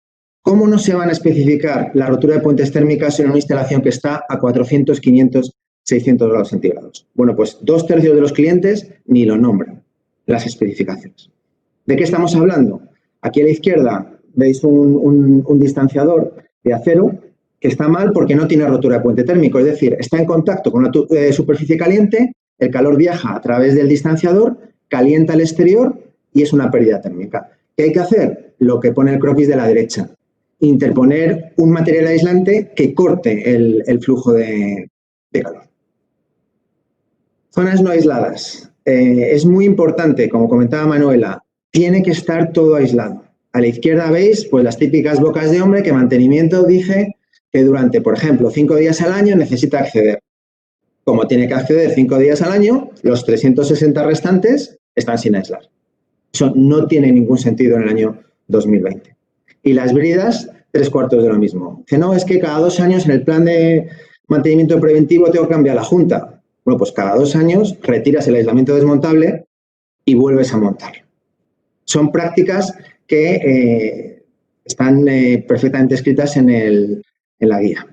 ¿Cómo no se van a especificar la rotura de puentes térmicas en una instalación que está a 400, 500, 600 grados centígrados? Bueno, pues 2/3 de los clientes ni lo nombran las especificaciones. ¿De qué estamos hablando? Aquí a la izquierda veis un distanciador de acero que está mal porque no tiene rotura de puente térmico, es decir, está en contacto con la superficie caliente, el calor viaja a través del distanciador, calienta el exterior y es una pérdida térmica. ¿Qué hay que hacer? Lo que pone el croquis de la derecha, interponer un material aislante que corte el flujo de calor. Zonas no aisladas. Es muy importante, como comentaba Manuela, tiene que estar todo aislado. A la izquierda veis pues, las típicas bocas de hombre que mantenimiento dice que durante, por ejemplo, 5 días al año necesita acceder. Como tiene que acceder 5 días al año, los 360 restantes están sin aislar. Eso no tiene ningún sentido en el año 2020. Y las bridas, 3/4 de lo mismo. Dice, no, es que cada 2 años en el plan de mantenimiento preventivo tengo que cambiar la junta. Bueno, pues cada 2 años retiras el aislamiento desmontable y vuelves a montar. Son prácticas que están perfectamente escritas en la guía.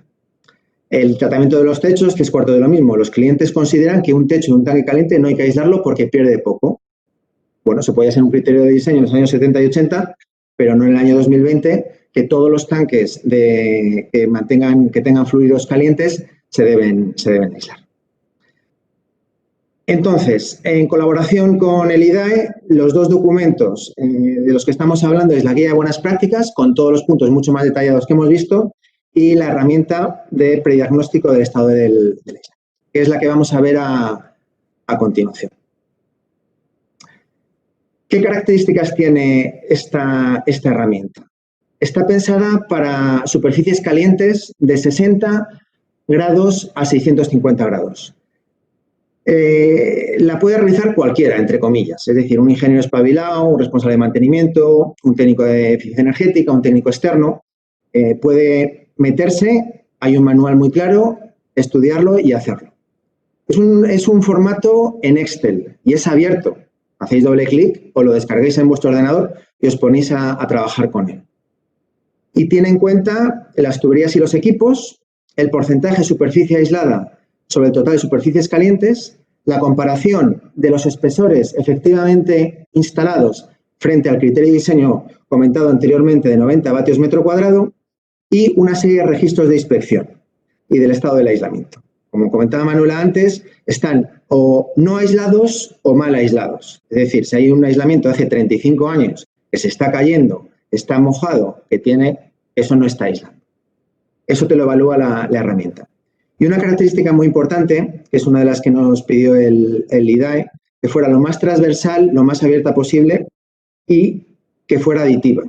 El tratamiento de los techos, 3/4 de lo mismo. Los clientes consideran que un techo de un tanque caliente no hay que aislarlo porque pierde poco. Bueno, se podía ser un criterio de diseño en los años 70 y 80, pero no en el año 2020, que todos los tanques que tengan fluidos calientes se deben aislar. Entonces, en colaboración con el IDAE, los 2 documentos de los que estamos hablando es la guía de buenas prácticas, con todos los puntos mucho más detallados que hemos visto, y la herramienta de prediagnóstico del estado del aislamiento, que es la que vamos a ver a continuación. ¿Qué características tiene esta herramienta? Está pensada para superficies calientes de 60 grados a 650 grados. La puede realizar cualquiera, entre comillas, es decir, un ingeniero espabilado, un responsable de mantenimiento, un técnico de eficiencia energética, un técnico externo, puede meterse, hay un manual muy claro, estudiarlo y hacerlo. Es un formato en Excel y es abierto. Hacéis doble clic o lo descarguéis en vuestro ordenador y os ponéis a trabajar con él. Y tiene en cuenta las tuberías y los equipos, el porcentaje de superficie aislada sobre el total de superficies calientes, la comparación de los espesores efectivamente instalados frente al criterio de diseño comentado anteriormente de 90 vatios metro cuadrado y una serie de registros de inspección y del estado del aislamiento. Como comentaba Manuela antes, están o no aislados o mal aislados. Es decir, si hay un aislamiento de hace 35 años que se está cayendo, está mojado, eso no está aislado. Eso te lo evalúa la herramienta. Y una característica muy importante, que es una de las que nos pidió el IDAE, que fuera lo más transversal, lo más abierta posible y que fuera aditiva.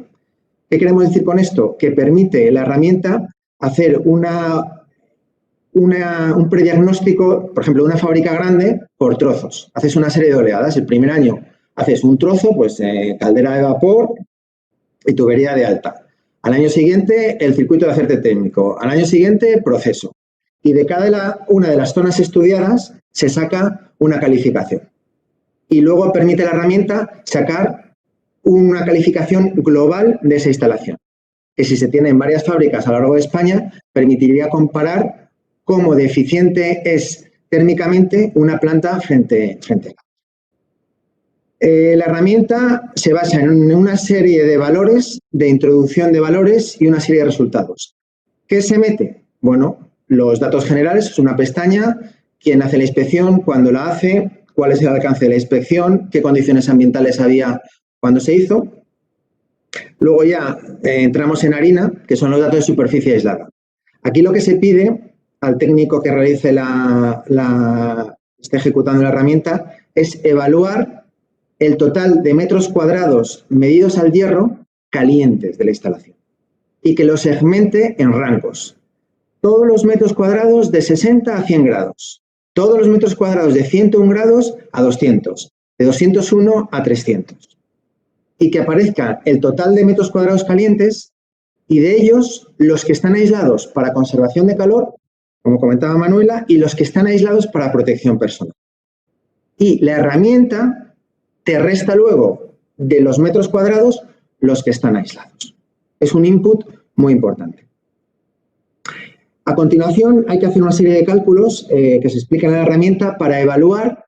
¿Qué queremos decir con esto? Que permite la herramienta hacer un prediagnóstico, por ejemplo, de una fábrica grande por trozos. Haces una serie de oleadas. El primer año haces un trozo, pues caldera de vapor y tubería de alta. Al año siguiente, el circuito de acerte técnico. Al año siguiente, proceso. Y de cada una de las zonas estudiadas se saca una calificación. Y luego permite la herramienta sacar una calificación global de esa instalación, que si se tiene en varias fábricas a lo largo de España, permitiría comparar cómo de eficiente es térmicamente una planta frente a la. La herramienta se basa en una serie de valores, de introducción de valores y una serie de resultados. ¿Qué se mete? Bueno, los datos generales es una pestaña, quién hace la inspección, cuándo la hace, cuál es el alcance de la inspección, qué condiciones ambientales había cuando se hizo. Luego ya entramos en harina, que son los datos de superficie aislada. Aquí lo que se pide al técnico que realice esté ejecutando la herramienta es evaluar el total de metros cuadrados medidos al hierro calientes de la instalación y que los segmente en rangos. Todos los metros cuadrados de 60 a 100 grados. Todos los metros cuadrados de 101 grados a 200. De 201 a 300. Y que aparezca el total de metros cuadrados calientes y de ellos los que están aislados para conservación de calor, como comentaba Manuela, y los que están aislados para protección personal. Y la herramienta te resta luego de los metros cuadrados los que están aislados. Es un input muy importante. A continuación, hay que hacer una serie de cálculos que se explican en la herramienta para evaluar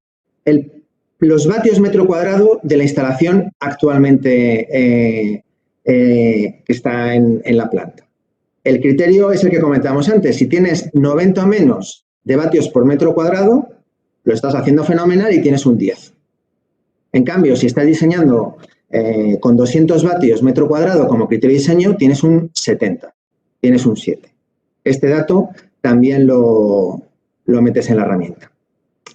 los vatios metro cuadrado de la instalación actualmente que está en la planta. El criterio es el que comentamos antes. Si tienes 90 o menos de vatios por metro cuadrado, lo estás haciendo fenomenal y tienes un 10. En cambio, si estás diseñando con 200 vatios metro cuadrado como criterio de diseño, tienes un 70, tienes un 7. Este dato también lo metes en la herramienta.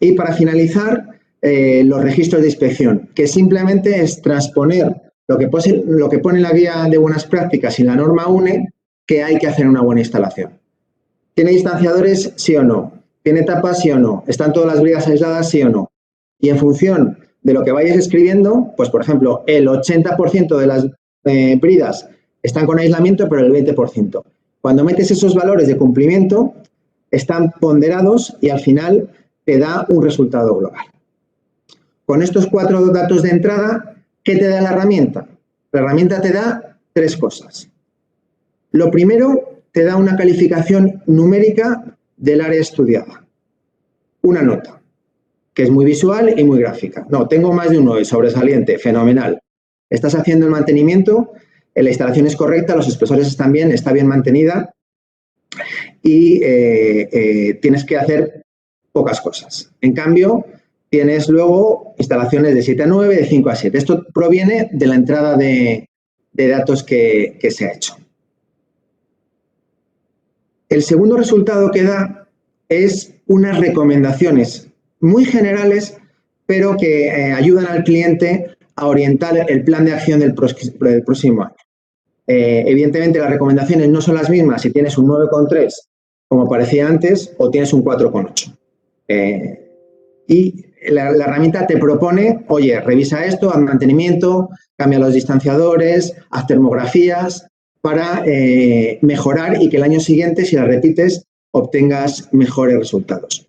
Y para finalizar, los registros de inspección, que simplemente es transponer lo que pone en la guía de buenas prácticas y la norma UNE, que hay que hacer una buena instalación. ¿Tiene distanciadores? Sí o no. ¿Tiene tapas? Sí o no. ¿Están todas las bridas aisladas? Sí o no. Y en función de lo que vayáis escribiendo, pues por ejemplo, el 80% de las bridas están con aislamiento, pero el 20%. Cuando metes esos valores de cumplimiento, están ponderados y al final te da un resultado global. Con estos 4 datos de entrada, ¿qué te da la herramienta? La herramienta te da 3 cosas. Lo primero, te da una calificación numérica del área estudiada. Una nota, que es muy visual y muy gráfica. No, tengo más de un 9, sobresaliente, fenomenal. Estás haciendo el mantenimiento, la instalación es correcta, los espesores están bien, está bien mantenida y tienes que hacer pocas cosas. En cambio, tienes luego instalaciones de 7 a 9, de 5 a 7. Esto proviene de la entrada de datos que se ha hecho. El segundo resultado que da es unas recomendaciones muy generales, pero que ayudan al cliente a orientar el plan de acción del próximo año. Evidentemente, las recomendaciones no son las mismas si tienes un 9,3, como parecía antes, o tienes un 4,8. Y la herramienta te propone, oye, revisa esto, haz mantenimiento, cambia los distanciadores, haz termografías, para mejorar y que el año siguiente, si la repites, obtengas mejores resultados.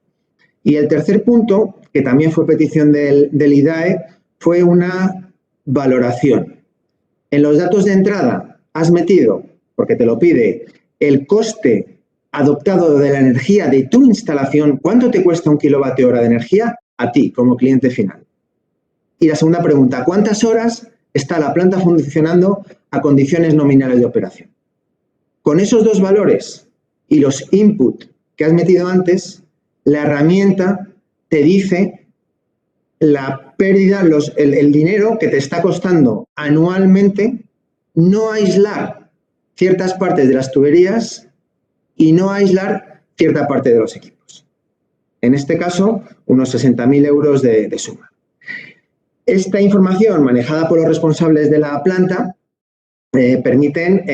Y el tercer punto, que también fue petición del IDAE, fue una valoración. En los datos de entrada has metido, porque te lo pide, el coste adoptado de la energía de tu instalación. ¿Cuánto te cuesta un kilovatio hora de energía? A ti, como cliente final. Y la segunda pregunta, ¿cuántas horas está la planta funcionando a condiciones nominales de operación? Con esos 2 valores y los inputs que has metido antes, la herramienta te dice la pérdida, el dinero que te está costando anualmente no aislar ciertas partes de las tuberías y no aislar cierta parte de los equipos. En este caso, unos 60.000 euros de suma. Esta información, manejada por los responsables de la planta, permiten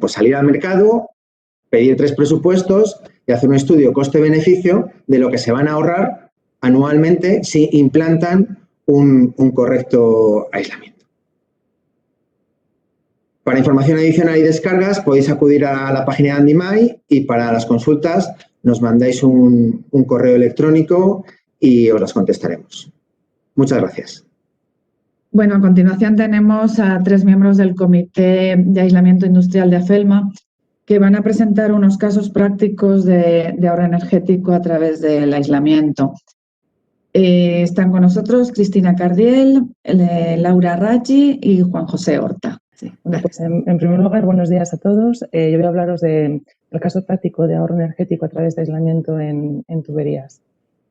pues salir al mercado, pedir 3 presupuestos y hacer un estudio coste-beneficio de lo que se van a ahorrar anualmente si implantan un correcto aislamiento. Para información adicional y descargas podéis acudir a la página de Andimai y para las consultas nos mandáis un correo electrónico y os las contestaremos. Muchas gracias. Bueno, a continuación tenemos a 3 miembros del Comité de Aislamiento Industrial de AFELMA que van a presentar unos casos prácticos de ahorro energético a través del aislamiento. Están con nosotros Cristina Cardiel, Laura Raggi y Juan José Horta. Sí. Bueno, pues en primer lugar, buenos días a todos. Yo voy a hablaros del caso práctico de ahorro energético a través de aislamiento en tuberías.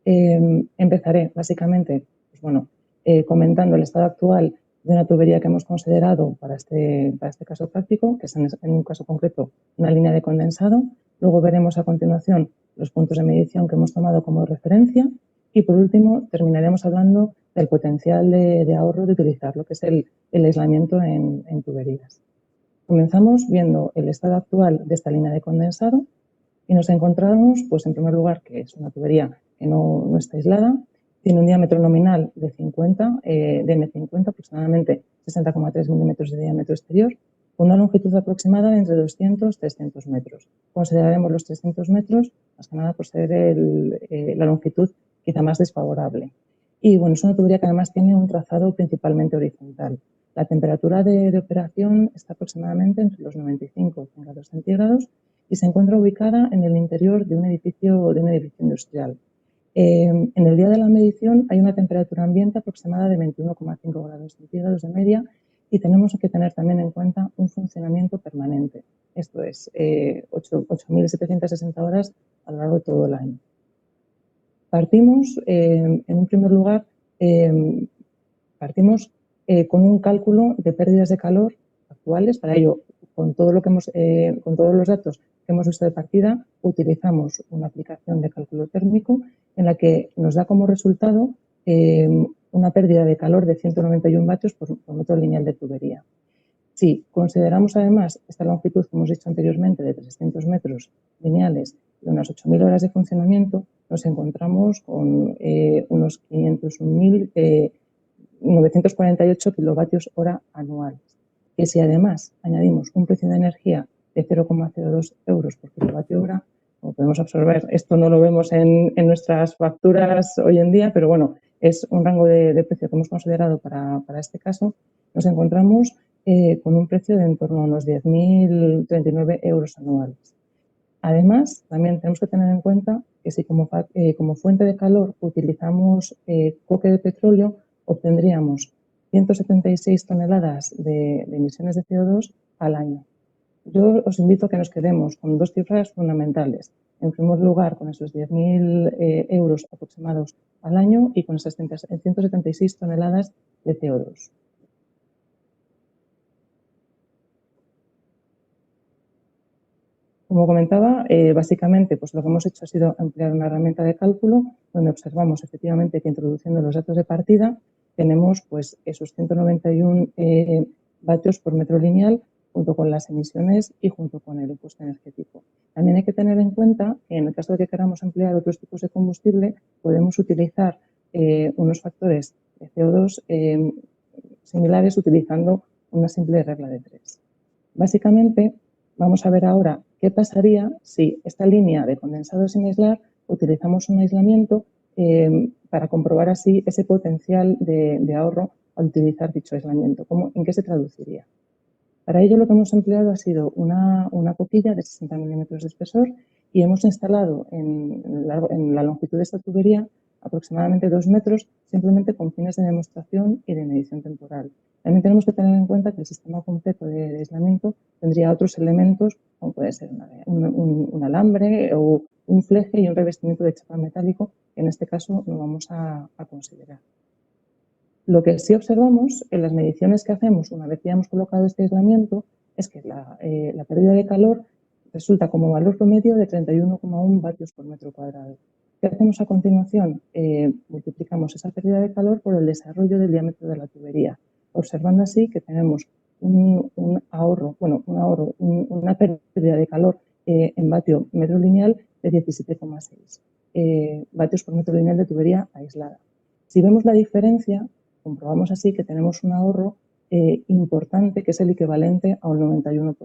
Empezaré, básicamente, pues bueno, comentando el estado actual de una tubería que hemos considerado para este caso práctico, que es en un caso concreto una línea de condensado. Luego veremos a continuación los puntos de medición que hemos tomado como referencia y, por último, terminaremos hablando del potencial de ahorro de utilizar lo que es el aislamiento en tuberías. Comenzamos viendo el estado actual de esta línea de condensado y nos encontramos, pues en primer lugar, que es una tubería que no está aislada, tiene un diámetro nominal de 50, de M50, aproximadamente 60,3 milímetros de diámetro exterior, con una longitud aproximada de entre 200 y 300 metros. Consideraremos los 300 metros, más que nada por ser la longitud quizá más desfavorable. Y bueno, es una tubería que además tiene un trazado principalmente horizontal. La temperatura de operación está aproximadamente entre los 95 y 100 grados centígrados y se encuentra ubicada en el interior de un edificio industrial. En el día de la medición hay una temperatura ambiente aproximada de 21,5 grados centígrados de media y tenemos que tener también en cuenta un funcionamiento permanente, esto es 8.760 horas a lo largo de todo el año. Partimos, en un primer lugar, con un cálculo de pérdidas de calor actuales. Para ello, con todo lo que con todos los datos que hemos visto de partida, utilizamos una aplicación de cálculo térmico en la que nos da como resultado una pérdida de calor de 191 vatios por metro lineal de tubería. Si consideramos además esta longitud que hemos dicho anteriormente de 300 metros lineales y unas 8.000 horas de funcionamiento, nos encontramos con unos 501.948 kilovatios hora anuales. Que si además añadimos un precio de energía de 0,02 euros por kilovatio hora, como podemos observar, esto no lo vemos en nuestras facturas hoy en día, pero bueno, es un rango de precio que hemos considerado para este caso, nos encontramos con un precio de en torno a unos 10.039 euros anuales. Además, también tenemos que tener en cuenta que si como fuente de calor utilizamos coque de petróleo, obtendríamos 176 toneladas de emisiones de CO2 al año. Yo os invito a que nos quedemos con dos cifras fundamentales. En primer lugar, con esos 10.000 euros aproximados al año y con esas 176 toneladas de CO2. Como comentaba, básicamente pues lo que hemos hecho ha sido emplear una herramienta de cálculo donde observamos efectivamente que introduciendo los datos de partida tenemos pues esos 191 vatios por metro lineal junto con las emisiones y junto con el coste energético. También hay que tener en cuenta que en el caso de que queramos emplear otros tipos de combustible podemos utilizar unos factores de CO2 similares utilizando una simple regla de 3. Básicamente, vamos a ver ahora qué pasaría si esta línea de condensado sin aislar utilizamos un aislamiento para comprobar así ese potencial de ahorro al utilizar dicho aislamiento. ¿En qué se traduciría? Para ello lo que hemos empleado ha sido una coquilla de 60 milímetros de espesor y hemos instalado en la longitud de esta tubería aproximadamente 2 metros simplemente con fines de demostración y de medición temporal. También tenemos que tener en cuenta que el sistema completo de aislamiento tendría otros elementos como puede ser un alambre o un fleje y un revestimiento de chapa metálico que en este caso no vamos a considerar. Lo que sí observamos en las mediciones que hacemos una vez que ya hemos colocado este aislamiento es que la pérdida de calor resulta como valor promedio de 31,1 vatios por metro cuadrado. ¿Qué hacemos a continuación? Multiplicamos esa pérdida de calor por el desarrollo del diámetro de la tubería, observando así que tenemos una pérdida de calor en vatio metro lineal de 17,6 vatios por metro lineal de tubería aislada. Si vemos la diferencia, comprobamos así que tenemos un ahorro importante que es el equivalente a un 91%.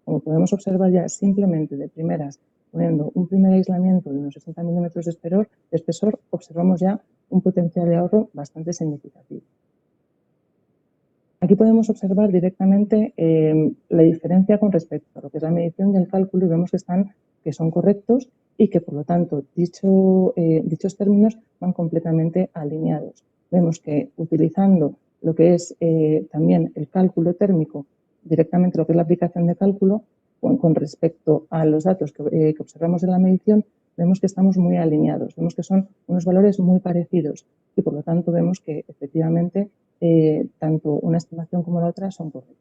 Como podemos observar ya simplemente de primeras, poniendo un primer aislamiento de unos 60 milímetros de espesor, observamos ya un potencial de ahorro bastante significativo. Aquí podemos observar directamente la diferencia con respecto a lo que es la medición y el cálculo y vemos que son correctos y que por lo tanto dichos términos van completamente alineados. Vemos que utilizando lo que es también el cálculo térmico, directamente lo que es la aplicación de cálculo, con respecto a los datos que observamos en la medición, vemos que estamos muy alineados, vemos que son unos valores muy parecidos y por lo tanto vemos que efectivamente tanto una estimación como la otra son correctas.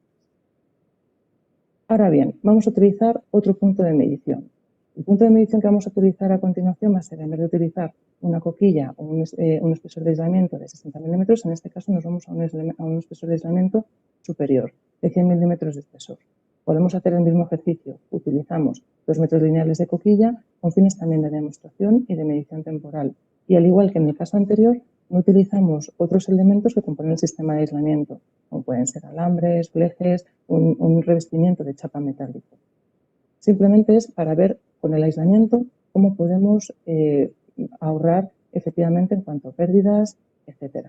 Ahora bien, vamos a utilizar otro punto de medición. El punto de medición que vamos a utilizar a continuación va a ser, en vez de utilizar una coquilla o un espesor de aislamiento de 60 milímetros, en este caso nos vamos a un espesor de aislamiento superior, de 100 milímetros de espesor. Podemos hacer el mismo ejercicio. Utilizamos 2 metros lineales de coquilla con fines también de demostración y de medición temporal. Y al igual que en el caso anterior, no utilizamos otros elementos que componen el sistema de aislamiento, como pueden ser alambres, flejes, un revestimiento de chapa metálico. Simplemente es para ver con el aislamiento cómo podemos ahorrar efectivamente en cuanto a pérdidas, etc.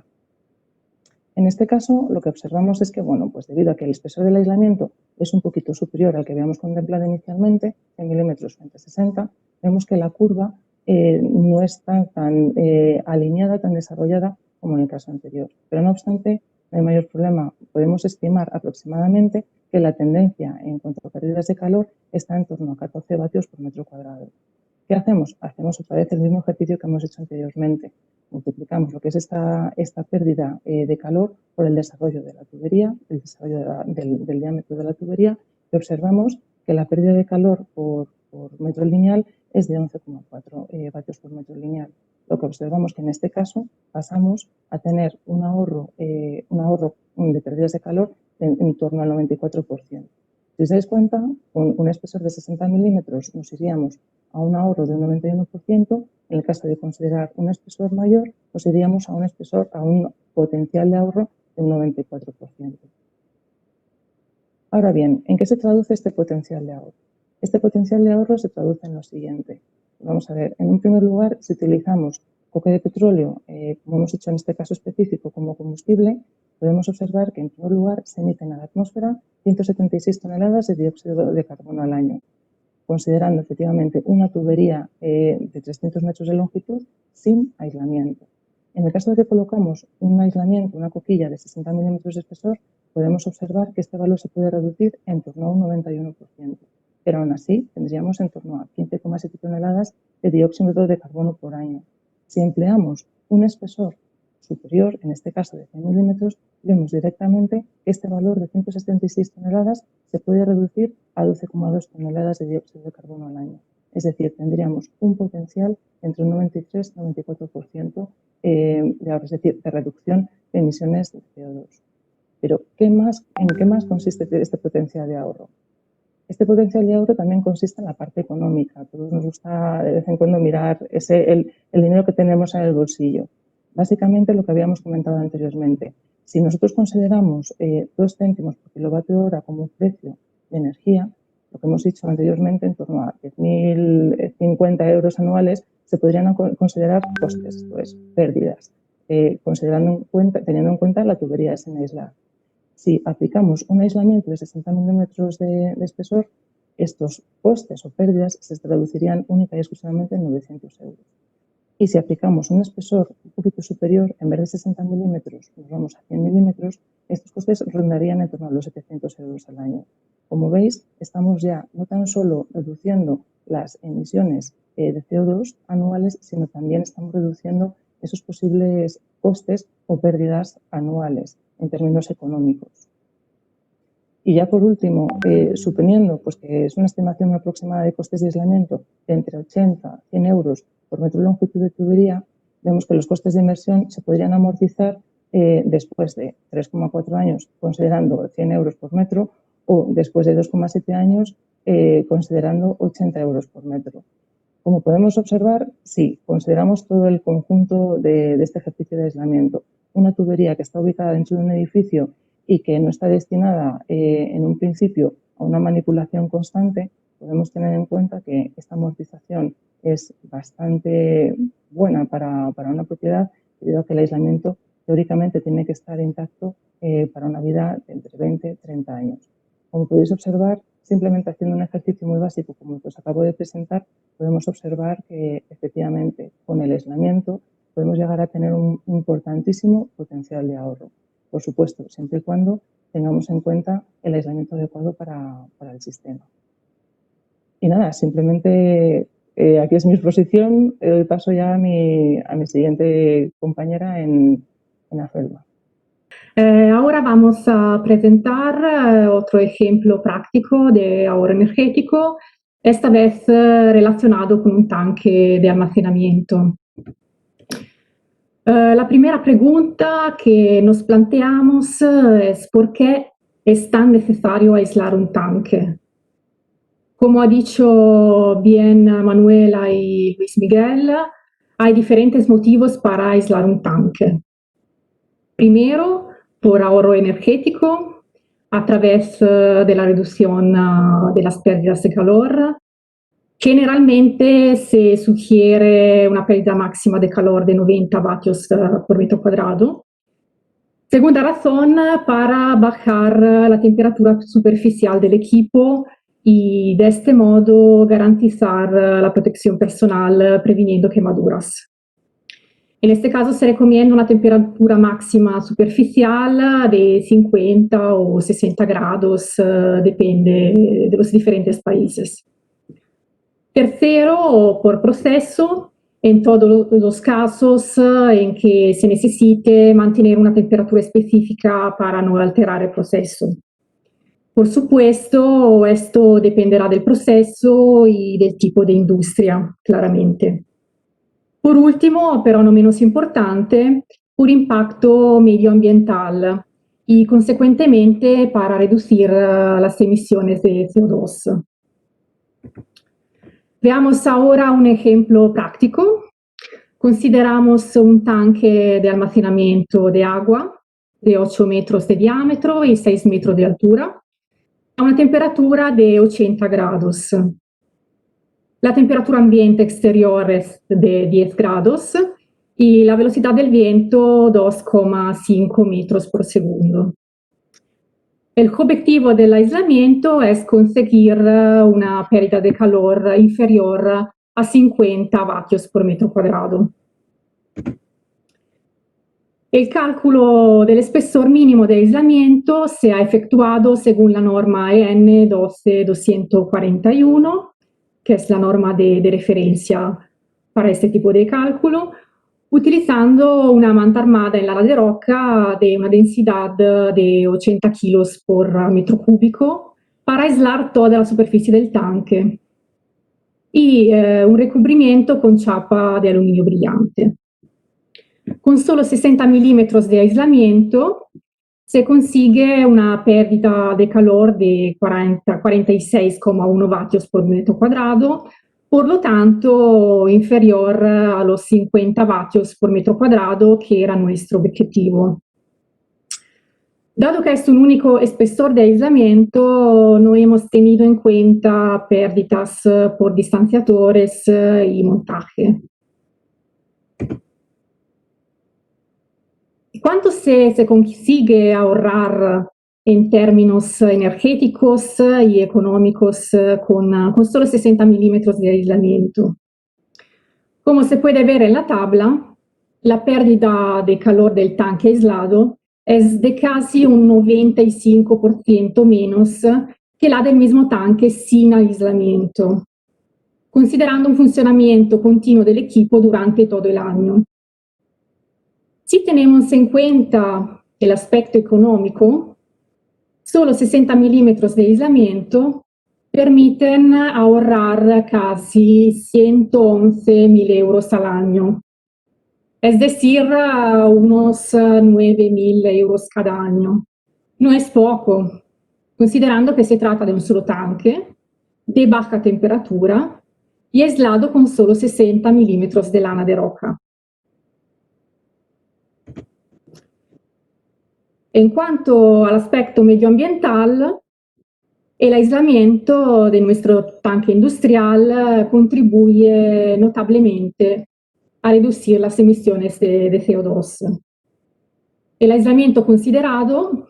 En este caso, lo que observamos es que, bueno, pues debido a que el espesor del aislamiento es un poquito superior al que habíamos contemplado inicialmente, 100 milímetros frente a 60, vemos que la curva no está tan alineada, tan desarrollada como en el caso anterior. Pero no obstante, no hay mayor problema. Podemos estimar aproximadamente que la tendencia en cuanto a pérdidas de calor está en torno a 14 vatios por metro cuadrado. ¿Qué hacemos? Hacemos otra vez el mismo ejercicio que hemos hecho anteriormente. Multiplicamos lo que es esta pérdida de calor por el desarrollo de la tubería, el desarrollo del diámetro de la tubería, y observamos que la pérdida de calor por metro lineal es de 11,4 vatios por metro lineal. Lo que observamos que en este caso pasamos a tener un ahorro de pérdidas de calor en torno al 94%. Si os dais cuenta, con un espesor de 60 milímetros nos iríamos a un ahorro de un 91%. En el caso de considerar un espesor mayor, nos iríamos a un potencial de ahorro de un 94%. Ahora bien, ¿en qué se traduce este potencial de ahorro? Este potencial de ahorro se traduce en lo siguiente. Vamos a ver, en un primer lugar, si utilizamos coque de petróleo, como hemos hecho en este caso específico, como combustible, podemos observar que en primer lugar se emiten a la atmósfera 176 toneladas de dióxido de carbono al año, considerando efectivamente una tubería de 300 metros de longitud sin aislamiento. En el caso de que colocamos un aislamiento, una coquilla de 60 milímetros de espesor, podemos observar que este valor se puede reducir en torno a un 91%, pero aún así tendríamos en torno a 15,7 toneladas de dióxido de carbono por año. Si empleamos un espesor superior, en este caso de 100 milímetros, vemos directamente que este valor de 176 toneladas se puede reducir a 12,2 toneladas de dióxido de carbono al año. Es decir, tendríamos un potencial entre un 93 y 94% de reducción de emisiones de CO2. Pero ¿en qué más consiste este potencial de ahorro? Este potencial de ahorro también consiste en la parte económica. A todos nos gusta de vez en cuando mirar el dinero que tenemos en el bolsillo. Básicamente lo que habíamos comentado anteriormente. Si nosotros consideramos 2 céntimos por kilovatio hora como un precio de energía, lo que hemos dicho anteriormente, en torno a 10.050 euros anuales, se podrían considerar costes, esto es, pérdidas, teniendo en cuenta la tubería sin aislar. Si aplicamos un aislamiento de 60 milímetros de espesor, estos costes o pérdidas se traducirían única y exclusivamente en 900 euros. Y si aplicamos un espesor un poquito superior, en vez de 60 milímetros, nos vamos a 100 milímetros, estos costes rondarían en torno a los 700 euros al año. Como veis, estamos ya no tan solo reduciendo las emisiones de CO2 anuales, sino también estamos reduciendo esos posibles costes o pérdidas anuales en términos económicos. Y ya por último, suponiendo pues, que es una estimación aproximada de costes de aislamiento de entre 80 y 100 euros por metro de longitud de tubería, vemos que los costes de inversión se podrían amortizar después de 3,4 años, considerando 100 euros por metro, o después de 2,7 años, considerando 80 euros por metro. Como podemos observar, si consideramos todo el conjunto de este ejercicio de aislamiento, una tubería que está ubicada dentro de un edificio y que no está destinada en un principio a una manipulación constante, podemos tener en cuenta que esta amortización es bastante buena para una propiedad, debido a que el aislamiento teóricamente tiene que estar intacto para una vida de entre 20 y 30 años. Como podéis observar, simplemente haciendo un ejercicio muy básico como el que os acabo de presentar, podemos observar que efectivamente con el aislamiento podemos llegar a tener un importantísimo potencial de ahorro. Por supuesto, siempre y cuando tengamos en cuenta el aislamiento adecuado para el sistema. Y nada, simplemente aquí es mi exposición. Doy paso ya a mi siguiente compañera en AFELMA. Ahora vamos a presentar otro ejemplo práctico de ahorro energético, esta vez relacionado con un tanque de almacenamiento. La primera pregunta que nos planteamos es ¿por qué es tan necesario aislar un tanque? Como ha dicho bien Manuela y Luis Miguel, hay diferentes motivos para aislar un tanque. Primero, por ahorro energético, a través de la reducción de las pérdidas de calor. Generalmente se sugiere una pérdida máxima de calor de 90 vatios por metro cuadrado. Segunda razón, para bajar la temperatura superficial del equipo y de este modo garantizar la protección personal previniendo quemaduras. En este caso se recomienda una temperatura máxima superficial de 50 o 60 grados, depende de los diferentes países. Tercero, por proceso, en todos los casos en que se necesite mantener una temperatura específica para no alterar el proceso. Por supuesto, esto dependerá del proceso y del tipo de industria, claramente. Por último, pero no menos importante, un impacto medioambiental y consecuentemente para reducir las emisiones de CO2. Veamos ahora un ejemplo práctico. Consideramos un tanque de almacenamiento de agua de 8 metros de diámetro y 6 metros de altura, a una temperatura de 80 grados. La temperatura ambiente exterior es de 10 grados y la velocidad del viento 2,5 metros por segundo. El objetivo del aislamiento es conseguir una pérdida de calor inferior a 50 vatios por metro cuadrado. El cálculo del espesor mínimo de aislamiento se ha efectuado según la norma EN 12241, que es la norma de referencia para este tipo de cálculo, utilizando una manta armada en lana de roca de una densidad de 80 kilos por metro cúbico para aislar toda la superficie del tanque y un recubrimiento con chapa de aluminio brillante. Con solo 60 milímetros de aislamiento se consigue una pérdida de calor de 46,1 vatios por metro cuadrado, por lo tanto inferior a los 50 vatios por metro cuadrado que era nuestro objetivo. Dado que es un único espesor de aislamiento, no hemos tenido en cuenta pérdidas por distanciadores y montaje. ¿Cuánto se consigue ahorrar en términos energéticos y económicos con solo 60 milímetros de aislamiento? Como se puede ver en la tabla, la pérdida de calor del tanque aislado es de casi un 95% menos que la del mismo tanque sin aislamiento, considerando un funcionamiento continuo del equipo durante todo el año. Si tenemos en cuenta el aspecto económico, solo 60 milímetros de aislamiento permiten ahorrar casi 111.000 euros al año, es decir, unos 9.000 euros cada año. No es poco, considerando que se trata de un solo tanque, de baja temperatura y aislado con solo 60 milímetros de lana de roca. En cuanto al aspecto medioambiental, el aislamiento de nuestro tanque industrial contribuye notablemente a reducir las emisiones de CO2. El aislamiento considerado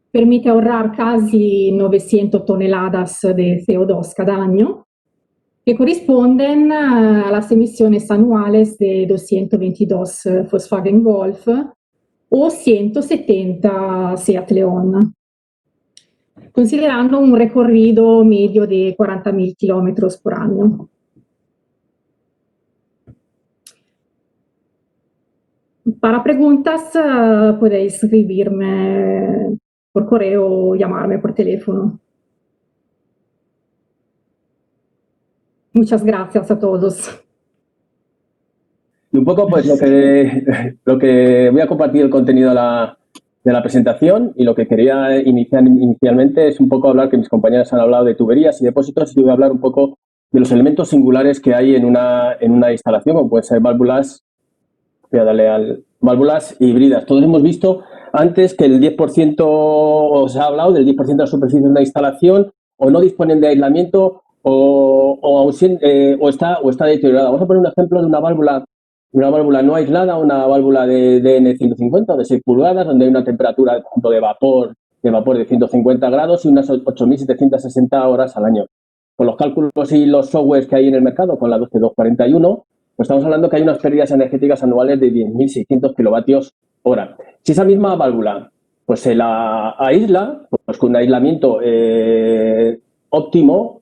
permite ahorrar casi 900 toneladas de CO2 cada año, que corresponden a las emisiones anuales de 222 Volkswagen Golf o 170 Seat León, considerando un recorrido medio de 40.000 kilómetros por año. Para preguntas podéis escribirme por correo o llamarme por teléfono. Muchas gracias a todos. Y un poco, pues, lo que voy a compartir el contenido de la presentación, y lo que quería inicialmente es un poco hablar, que mis compañeros han hablado de tuberías y depósitos, y voy a hablar un poco de los elementos singulares que hay en una instalación, como pueden ser válvulas. Voy a darle al válvulas híbridas. Todos hemos visto antes que el 10%, os ha hablado del 10% de la superficie de una instalación o no disponen de aislamiento o está deteriorada. Vamos a poner un ejemplo de una válvula una válvula no aislada, una válvula de DN150 o de 6 pulgadas, donde hay una temperatura, por ejemplo, de vapor de 150 grados y unas 8.760 horas al año. Con los cálculos y los softwares que hay en el mercado, con la 12241, pues estamos hablando que hay unas pérdidas energéticas anuales de 10.600 kilovatios hora. Si esa misma válvula pues se la aísla, pues con un aislamiento óptimo,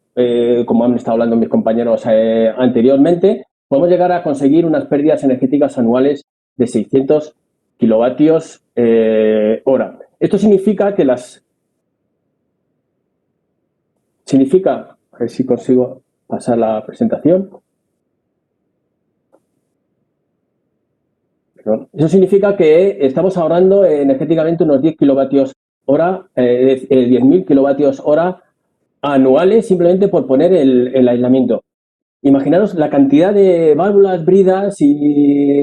como han estado hablando mis compañeros anteriormente, podemos llegar a conseguir unas pérdidas energéticas anuales de 600 kilovatios hora. Esto significa que a ver si consigo pasar la presentación. Eso significa que estamos ahorrando energéticamente unos 10 kilovatios hora, 10.000 kilovatios hora anuales simplemente por poner el aislamiento. Imaginaros la cantidad de válvulas, bridas y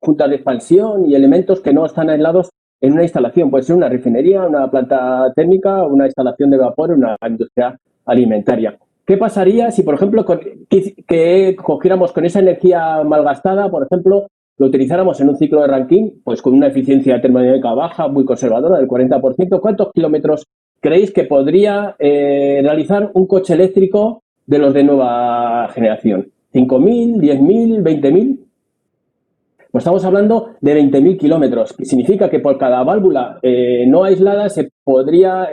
juntas de expansión y elementos que no están aislados en una instalación. Puede ser una refinería, una planta térmica, una instalación de vapor, una industria alimentaria. ¿Qué pasaría si, por ejemplo, que cogiéramos con esa energía malgastada, por ejemplo, lo utilizáramos en un ciclo de Rankine, pues con una eficiencia termodinámica baja, muy conservadora, del 40%? ¿Cuántos kilómetros creéis que podría realizar un coche eléctrico de los de nueva generación? ¿5.000, 10.000, 20.000? Pues estamos hablando de 20.000 kilómetros. Significa que por cada válvula no aislada se podría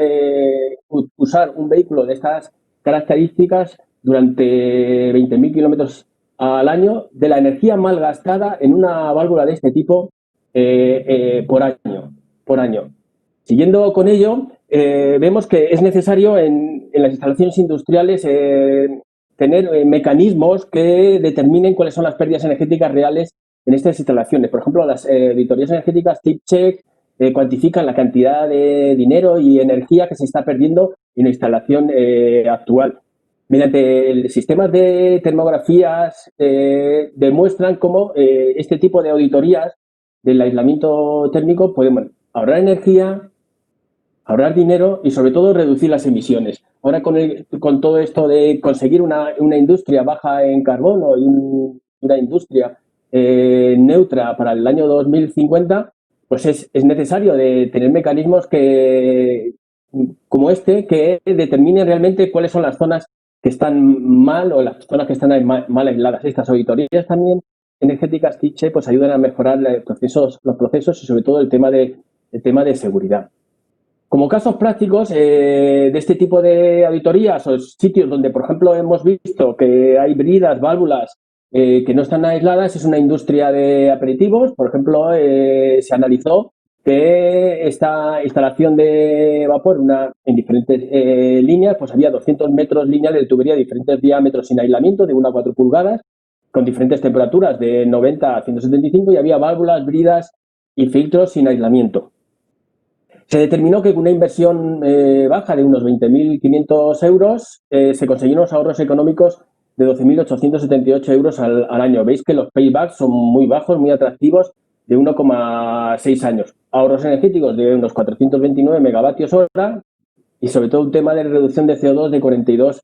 usar un vehículo de estas características durante 20.000 kilómetros al año de la energía malgastada en una válvula de este tipo por año. Siguiendo con ello, vemos que es necesario en las instalaciones industriales tener mecanismos que determinen cuáles son las pérdidas energéticas reales en estas instalaciones. Por ejemplo, las auditorías energéticas TIPCHEC cuantifican la cantidad de dinero y energía que se está perdiendo en la instalación actual. Mediante sistemas de termografías demuestran cómo este tipo de auditorías del aislamiento térmico pueden ahorrar energía, ahorrar dinero y sobre todo reducir las emisiones. Ahora con todo esto de conseguir una industria baja en carbono y una industria neutra para el año 2050, pues es necesario de tener mecanismos como este que determinen realmente cuáles son las zonas que están mal o las zonas que están mal aisladas. Estas auditorías también energéticas TIPCHEC pues ayudan a mejorar los procesos y sobre todo el tema de seguridad. Como casos prácticos de este tipo de auditorías o sitios donde, por ejemplo, hemos visto que hay bridas, válvulas que no están aisladas, es una industria de aperitivos. Por ejemplo, se analizó que esta instalación de vapor en diferentes líneas, pues había 200 metros lineales de tubería de diferentes diámetros sin aislamiento, de 1 a 4 pulgadas, con diferentes temperaturas de 90 a 175, y había válvulas, bridas y filtros sin aislamiento. Se determinó que con una inversión baja de unos 20.500 euros se consiguieron unos ahorros económicos de 12.878 euros al año. Veis que los paybacks son muy bajos, muy atractivos, de 1,6 años. Ahorros energéticos de unos 429 megavatios hora y sobre todo un tema de reducción de CO2 de 42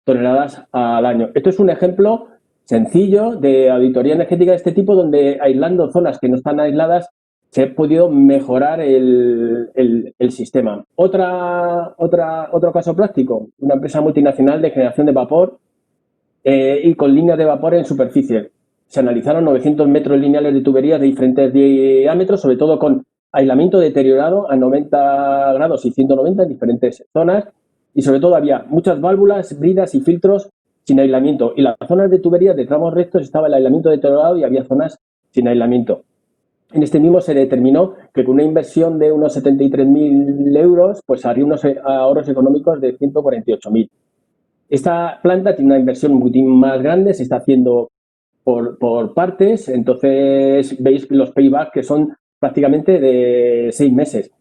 toneladas al año. Esto es un ejemplo sencillo de auditoría energética de este tipo, donde aislando zonas que no están aisladas se ha podido mejorar el sistema. Otro caso práctico, una empresa multinacional de generación de vapor y con líneas de vapor en superficie. Se analizaron 900 metros lineales de tuberías de diferentes diámetros, sobre todo con aislamiento deteriorado a 90 grados y 190 en diferentes zonas, y sobre todo había muchas válvulas, bridas y filtros sin aislamiento, y las zonas de tuberías de tramos rectos estaba el aislamiento deteriorado y había zonas sin aislamiento. En este mismo se determinó que con una inversión de unos 73.000 euros, pues habría unos ahorros económicos de 148.000. Esta planta tiene una inversión mucho más grande, se está haciendo por partes, entonces veis los paybacks que son prácticamente de 6 meses.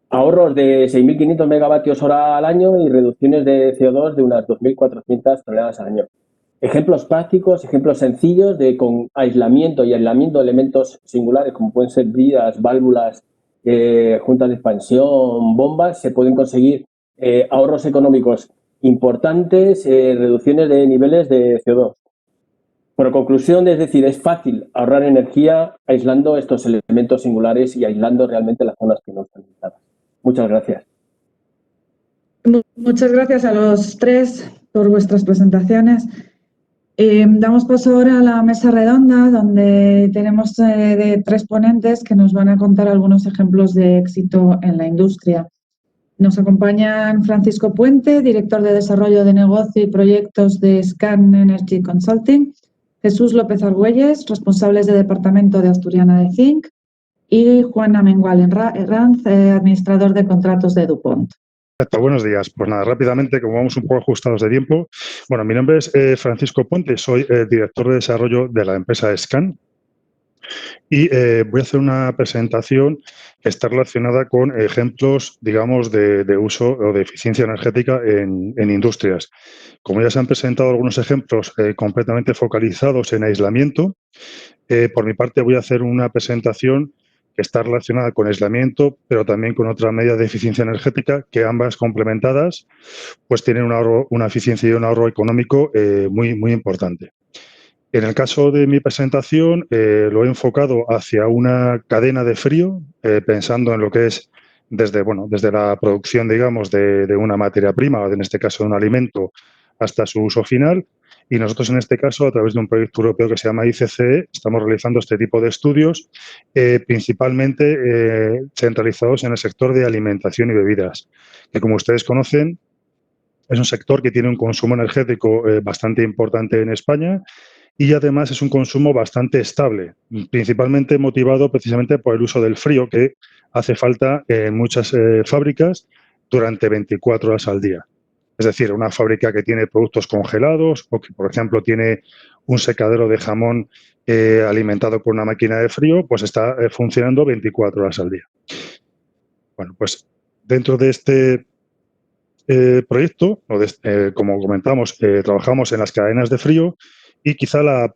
Ahorros de 6.500 megavatios hora al año y reducciones de CO2 de unas 2.400 toneladas al año. Ejemplos prácticos, ejemplos sencillos de con aislamiento y aislamiento de elementos singulares como pueden ser bridas, válvulas, juntas de expansión, bombas, se pueden conseguir ahorros económicos importantes, reducciones de niveles de CO2. Por conclusión, es decir, es fácil ahorrar energía aislando estos elementos singulares y aislando realmente las zonas que no están aisladas. Muchas gracias. Muchas gracias a los tres por vuestras presentaciones. Damos paso ahora a la mesa redonda, donde tenemos de tres ponentes que nos van a contar algunos ejemplos de éxito en la industria. Nos acompañan Francisco Puente, director de Desarrollo de Negocio y Proyectos de Scan Energy Consulting, Jesús López Argüelles, responsables de Departamento de Asturiana de Zinc, y Juan Amengual Herranz, administrador de contratos de DuPont. Buenos días. Pues nada, rápidamente, como vamos un poco ajustados de tiempo. Bueno, mi nombre es Francisco Puente, soy el director de desarrollo de la empresa Scan y voy a hacer una presentación que está relacionada con ejemplos, digamos, de uso o de eficiencia energética en industrias. Como ya se han presentado algunos ejemplos completamente focalizados en aislamiento, por mi parte voy a hacer una presentación que está relacionada con aislamiento, pero también con otra medida de eficiencia energética, que ambas complementadas pues tienen un ahorro, una eficiencia y un ahorro económico muy importante. En el caso de mi presentación, lo he enfocado hacia una cadena de frío, pensando en lo que es desde la producción, digamos, de una materia prima, en este caso de un alimento, hasta su uso final. Y nosotros, en este caso, a través de un proyecto europeo que se llama ICCE, estamos realizando este tipo de estudios, principalmente centralizados en el sector de alimentación y bebidas, que, como ustedes conocen, es un sector que tiene un consumo energético bastante importante en España y, además, es un consumo bastante estable, principalmente motivado precisamente por el uso del frío que hace falta en muchas fábricas durante 24 horas al día. Es decir, una fábrica que tiene productos congelados o que, por ejemplo, tiene un secadero de jamón alimentado por una máquina de frío, pues está funcionando 24 horas al día. Bueno, pues dentro de este proyecto, como comentamos, trabajamos en las cadenas de frío y quizá la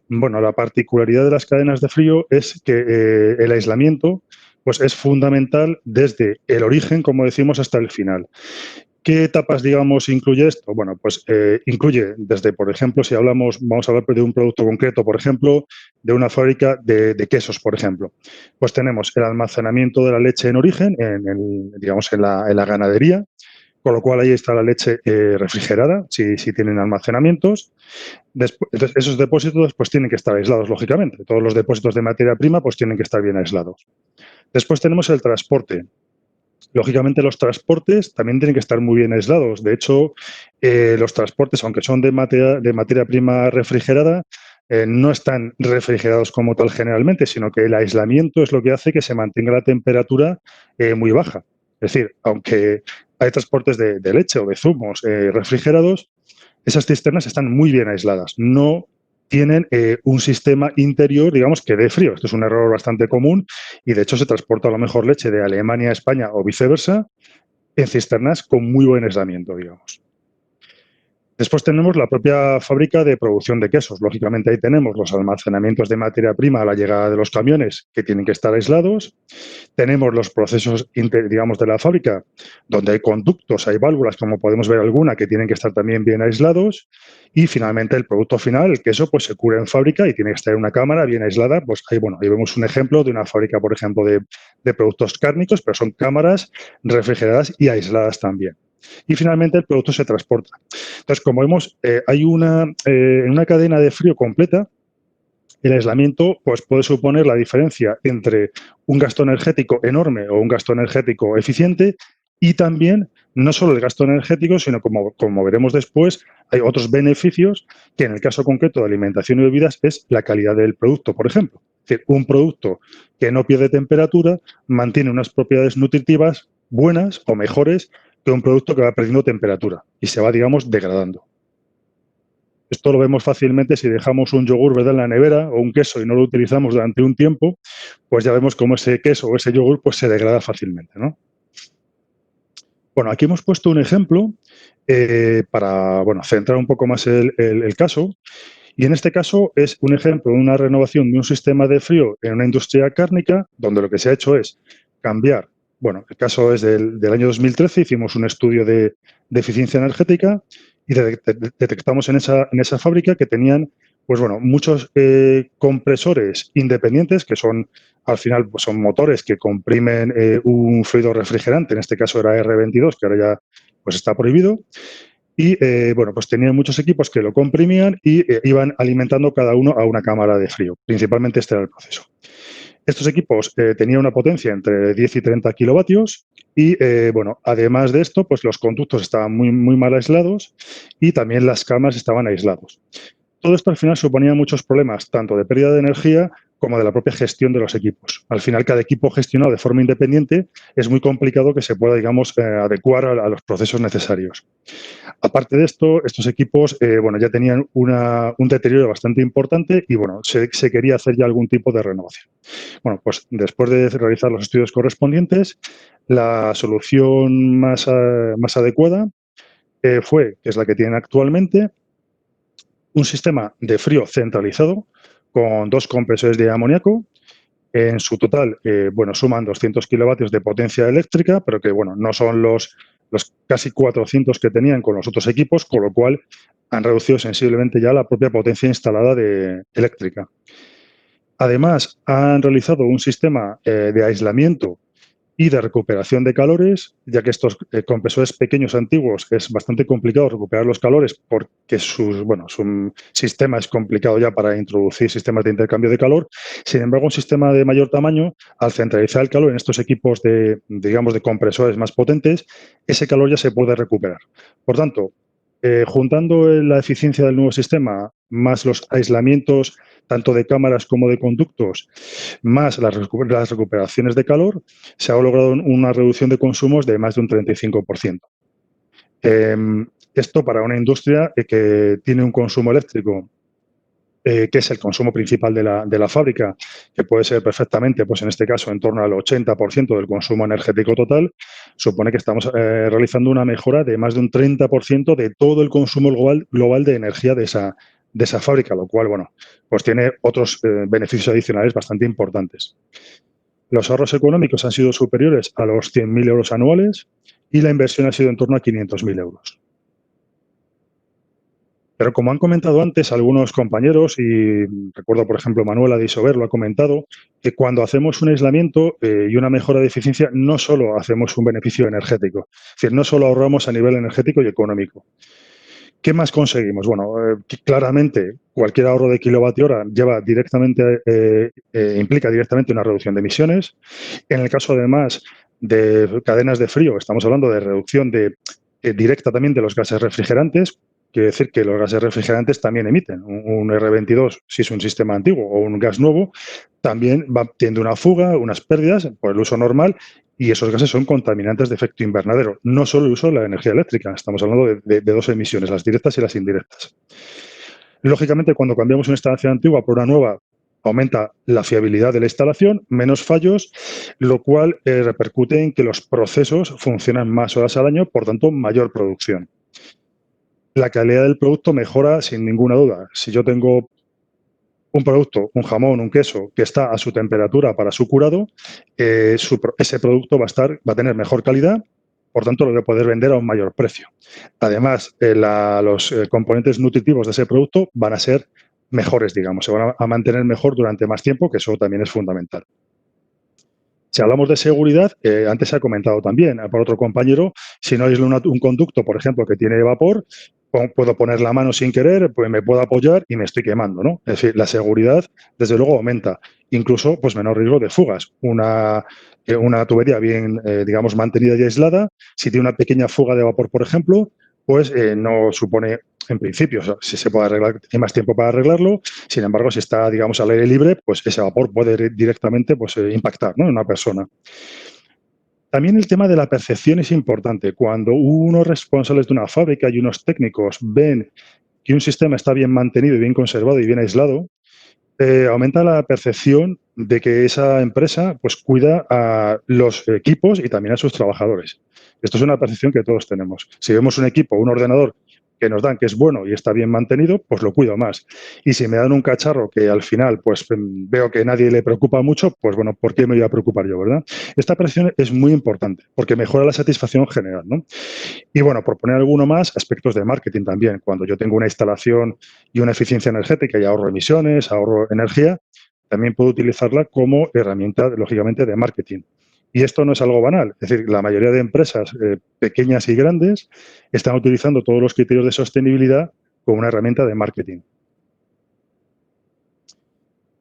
particularidad de las cadenas de frío es que el aislamiento pues es fundamental desde el origen, como decimos, hasta el final. ¿Qué etapas, digamos, incluye esto? Bueno, pues incluye desde, por ejemplo, si vamos a hablar de un producto concreto, por ejemplo, de una fábrica de quesos, por ejemplo. Pues tenemos el almacenamiento de la leche en origen, en la ganadería, con lo cual ahí está la leche refrigerada, si tienen almacenamientos. Entonces, esos depósitos pues tienen que estar aislados, lógicamente. Todos los depósitos de materia prima pues tienen que estar bien aislados. Después tenemos el transporte. Lógicamente, los transportes también tienen que estar muy bien aislados. De hecho, los transportes, aunque son de materia prima refrigerada, no están refrigerados como tal generalmente, sino que el aislamiento es lo que hace que se mantenga la temperatura muy baja. Es decir, aunque hay transportes de leche o de zumos refrigerados, esas cisternas están muy bien aisladas. No tienen un sistema interior, digamos, que dé frío. Esto es un error bastante común y, de hecho, se transporta a lo mejor leche de Alemania a España o viceversa en cisternas con muy buen aislamiento, digamos. Después tenemos la propia fábrica de producción de quesos. Lógicamente, ahí tenemos los almacenamientos de materia prima a la llegada de los camiones, que tienen que estar aislados. Tenemos los procesos, digamos, de la fábrica, donde hay conductos, hay válvulas, como podemos ver alguna, que tienen que estar también bien aislados. Y, finalmente, el producto final, el queso, pues se cura en fábrica y tiene que estar en una cámara bien aislada. Pues ahí vemos un ejemplo de una fábrica, por ejemplo, de productos cárnicos, pero son cámaras refrigeradas y aisladas también. Y, finalmente, el producto se transporta. Entonces, como vemos, hay en una cadena de frío completa, el aislamiento pues, puede suponer la diferencia entre un gasto energético enorme o un gasto energético eficiente y también no solo el gasto energético, sino como veremos después, hay otros beneficios que en el caso concreto de alimentación y bebidas es la calidad del producto, por ejemplo. Es decir, un producto que no pierde temperatura mantiene unas propiedades nutritivas buenas o mejores que un producto que va perdiendo temperatura y se va, digamos, degradando. Esto lo vemos fácilmente si dejamos un yogur, ¿verdad?, en la nevera o un queso y no lo utilizamos durante un tiempo, pues ya vemos cómo ese queso o ese yogur pues, se degrada fácilmente, ¿no? Bueno, aquí hemos puesto un ejemplo para centrar un poco más el caso. Y en este caso es un ejemplo de una renovación de un sistema de frío en una industria cárnica, donde lo que se ha hecho es cambiar. Bueno, el caso es del año 2013, hicimos un estudio de eficiencia energética y detectamos en esa fábrica que tenían pues bueno, muchos compresores independientes que son, al final, pues son motores que comprimen un fluido refrigerante, en este caso era R22, que ahora ya pues está prohibido. Y, bueno, pues tenían muchos equipos que lo comprimían y iban alimentando cada uno a una cámara de frío. Principalmente este era el proceso. Estos equipos tenían una potencia entre 10 y 30 kilovatios y, bueno, además de esto, pues los conductos estaban muy mal aislados y también las cámaras estaban aislados. Todo esto al final suponía muchos problemas, tanto de pérdida de energía como de la propia gestión de los equipos. Al final, cada equipo gestionado de forma independiente es muy complicado que se pueda, digamos, adecuar a los procesos necesarios. Aparte de esto, estos equipos, bueno, ya tenían un deterioro bastante importante y, bueno, se quería hacer ya algún tipo de renovación. Bueno, pues después de realizar los estudios correspondientes, la solución más adecuada fue, que es la que tienen actualmente, un sistema de frío centralizado con 2 compresores de amoníaco. En su total, bueno, suman 200 kilovatios de potencia eléctrica, pero que, bueno, no son los casi 400 que tenían con los otros equipos, con lo cual han reducido sensiblemente ya la propia potencia instalada eléctrica. Además, han realizado un sistema de aislamiento y de recuperación de calores, ya que estos compresores pequeños antiguos es bastante complicado recuperar los calores porque su sistema es complicado ya para introducir sistemas de intercambio de calor. Sin embargo, un sistema de mayor tamaño, al centralizar el calor en estos equipos digamos, de compresores más potentes, ese calor ya se puede recuperar. Por tanto, juntando la eficiencia del nuevo sistema más los aislamientos tanto de cámaras como de conductos, más las recuperaciones de calor, se ha logrado una reducción de consumos de más de un 35%. Esto para una industria que tiene un consumo eléctrico que es el consumo principal de la fábrica, que puede ser perfectamente, pues en este caso, en torno al 80% del consumo energético total, supone que estamos realizando una mejora de más de un 30% de todo el consumo global de energía de esa fábrica, lo cual, bueno, pues tiene otros beneficios adicionales bastante importantes. Los ahorros económicos han sido superiores a los 100.000 euros anuales y la inversión ha sido en torno a 500.000 euros. Pero como han comentado antes algunos compañeros, y recuerdo, por ejemplo, Manuela de Isover lo ha comentado, que cuando hacemos un aislamiento y una mejora de eficiencia, no solo hacemos un beneficio energético, es decir, no solo ahorramos a nivel energético y económico. ¿Qué más conseguimos? Bueno, claramente cualquier ahorro de kilovatio hora implica directamente una reducción de emisiones. En el caso, además, de cadenas de frío, estamos hablando de reducción directa también de los gases refrigerantes. Quiere decir que los gases refrigerantes también emiten. Un R22, si es un sistema antiguo o un gas nuevo, también tiene una fuga, unas pérdidas por el uso normal, y esos gases son contaminantes de efecto invernadero. No solo el uso de la energía eléctrica, estamos hablando de 2 emisiones, las directas y las indirectas. Lógicamente, cuando cambiamos una instalación antigua por una nueva, aumenta la fiabilidad de la instalación, menos fallos, lo cual repercute en que los procesos funcionan más horas al año, por tanto, mayor producción. La calidad del producto mejora sin ninguna duda. Si yo tengo un producto, un jamón, un queso, que está a su temperatura para su curado, ese producto va a tener mejor calidad, por tanto, lo voy a poder vender a un mayor precio. Además, los componentes nutritivos de ese producto van a ser mejores, digamos, se van a mantener mejor durante más tiempo, que eso también es fundamental. Si hablamos de seguridad, antes se ha comentado también por otro compañero, si no aíslo un conducto, por ejemplo, que tiene vapor, puedo poner la mano sin querer, pues me puedo apoyar y me estoy quemando, ¿no? Es decir, la seguridad, desde luego, aumenta. Incluso, pues, menor riesgo de fugas. Una tubería bien, digamos, mantenida y aislada, si tiene una pequeña fuga de vapor, por ejemplo, pues no supone, en principio, o sea, si se puede arreglar, hay más tiempo para arreglarlo. Sin embargo, si está, digamos, al aire libre, pues ese vapor puede directamente, pues, impactar, ¿no?, en una persona. También el tema de la percepción es importante. Cuando unos responsables de una fábrica y unos técnicos ven que un sistema está bien mantenido y bien conservado y bien aislado, aumenta la percepción de que esa empresa, pues, cuida a los equipos y también a sus trabajadores. Esto es una percepción que todos tenemos. Si vemos un equipo, un ordenador que nos dan, que es bueno y está bien mantenido, pues lo cuido más. Y si me dan un cacharro que al final pues veo que a nadie le preocupa mucho, pues bueno, ¿por qué me voy a preocupar yo, verdad? Esta presión es muy importante porque mejora la satisfacción general, ¿no? Y bueno, por poner alguno más, aspectos de marketing también. Cuando yo tengo una instalación y una eficiencia energética y ahorro emisiones, ahorro energía, también puedo utilizarla como herramienta, lógicamente, de marketing. Y esto no es algo banal. Es decir, la mayoría de empresas pequeñas y grandes están utilizando todos los criterios de sostenibilidad como una herramienta de marketing.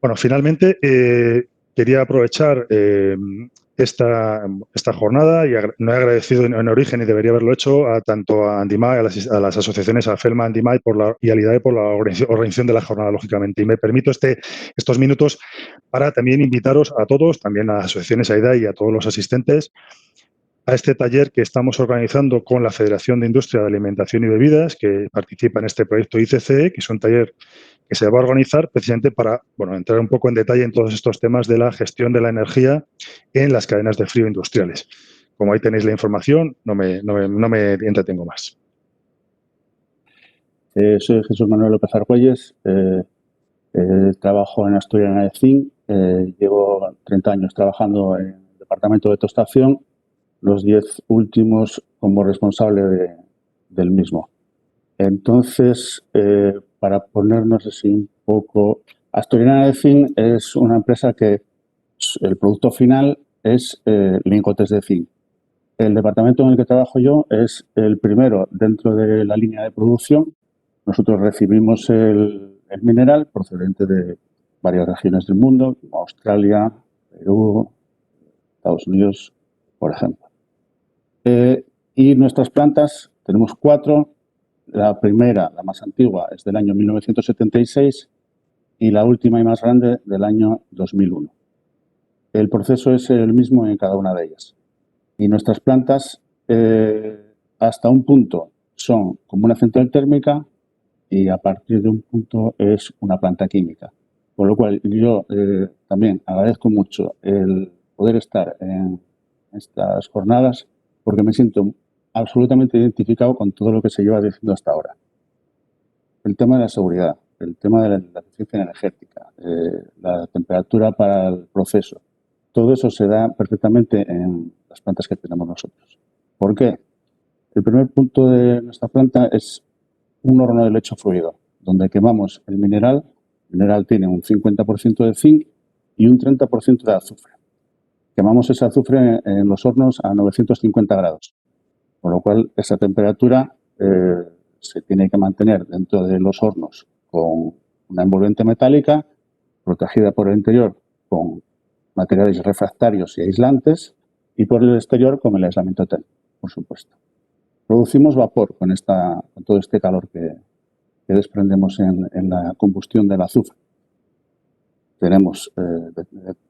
Bueno, finalmente, quería aprovechar esta jornada y no he agradecido en origen y debería haberlo hecho tanto a Andimai, a las asociaciones, a FELMA, Andimai y al IDAE por la organización de la jornada, lógicamente. Y me permito estos minutos para también invitaros a todos, también a las asociaciones, a IDAE y a todos los asistentes, a este taller que estamos organizando con la Federación de Industria de Alimentación y Bebidas, que participa en este proyecto ICCE, que es un taller que se va a organizar precisamente para entrar un poco en detalle en todos estos temas de la gestión de la energía en las cadenas de frío industriales. Como ahí tenéis la información, no me entretengo más. Soy Jesús Manuel López Argüelles, trabajo en Asturias Energy. Llevo 30 años trabajando en el departamento de tostación, los 10 últimos como responsable del mismo. Entonces, para ponernos así un poco, Asturias Energy es una empresa que el producto final es lingotes de zinc. El departamento en el que trabajo yo es el primero dentro de la línea de producción. Nosotros recibimos el mineral procedente de varias regiones del mundo, como Australia, Perú, Estados Unidos, por ejemplo. Y nuestras plantas, tenemos 4. La primera, la más antigua, es del año 1976 y la última y más grande del año 2001. El proceso es el mismo en cada una de ellas. Y nuestras plantas, hasta un punto, son como una central térmica y a partir de un punto es una planta química. Por lo cual yo también agradezco mucho el poder estar en estas jornadas porque me siento absolutamente identificado con todo lo que se lleva diciendo hasta ahora. El tema de la seguridad, el tema de la eficiencia energética, la temperatura para el proceso, todo eso se da perfectamente en las plantas que tenemos nosotros. ¿Por qué? El primer punto de nuestra planta es un horno de lecho fluido, donde quemamos el mineral. El mineral tiene un 50% de zinc y un 30% de azufre. Quemamos ese azufre en los hornos a 950 grados, con lo cual esa temperatura se tiene que mantener dentro de los hornos con una envolvente metálica, protegida por el interior con materiales refractarios y aislantes y por el exterior con el aislamiento térmico, por supuesto. Producimos vapor con todo este calor que desprendemos en la combustión del azufre. Tenemos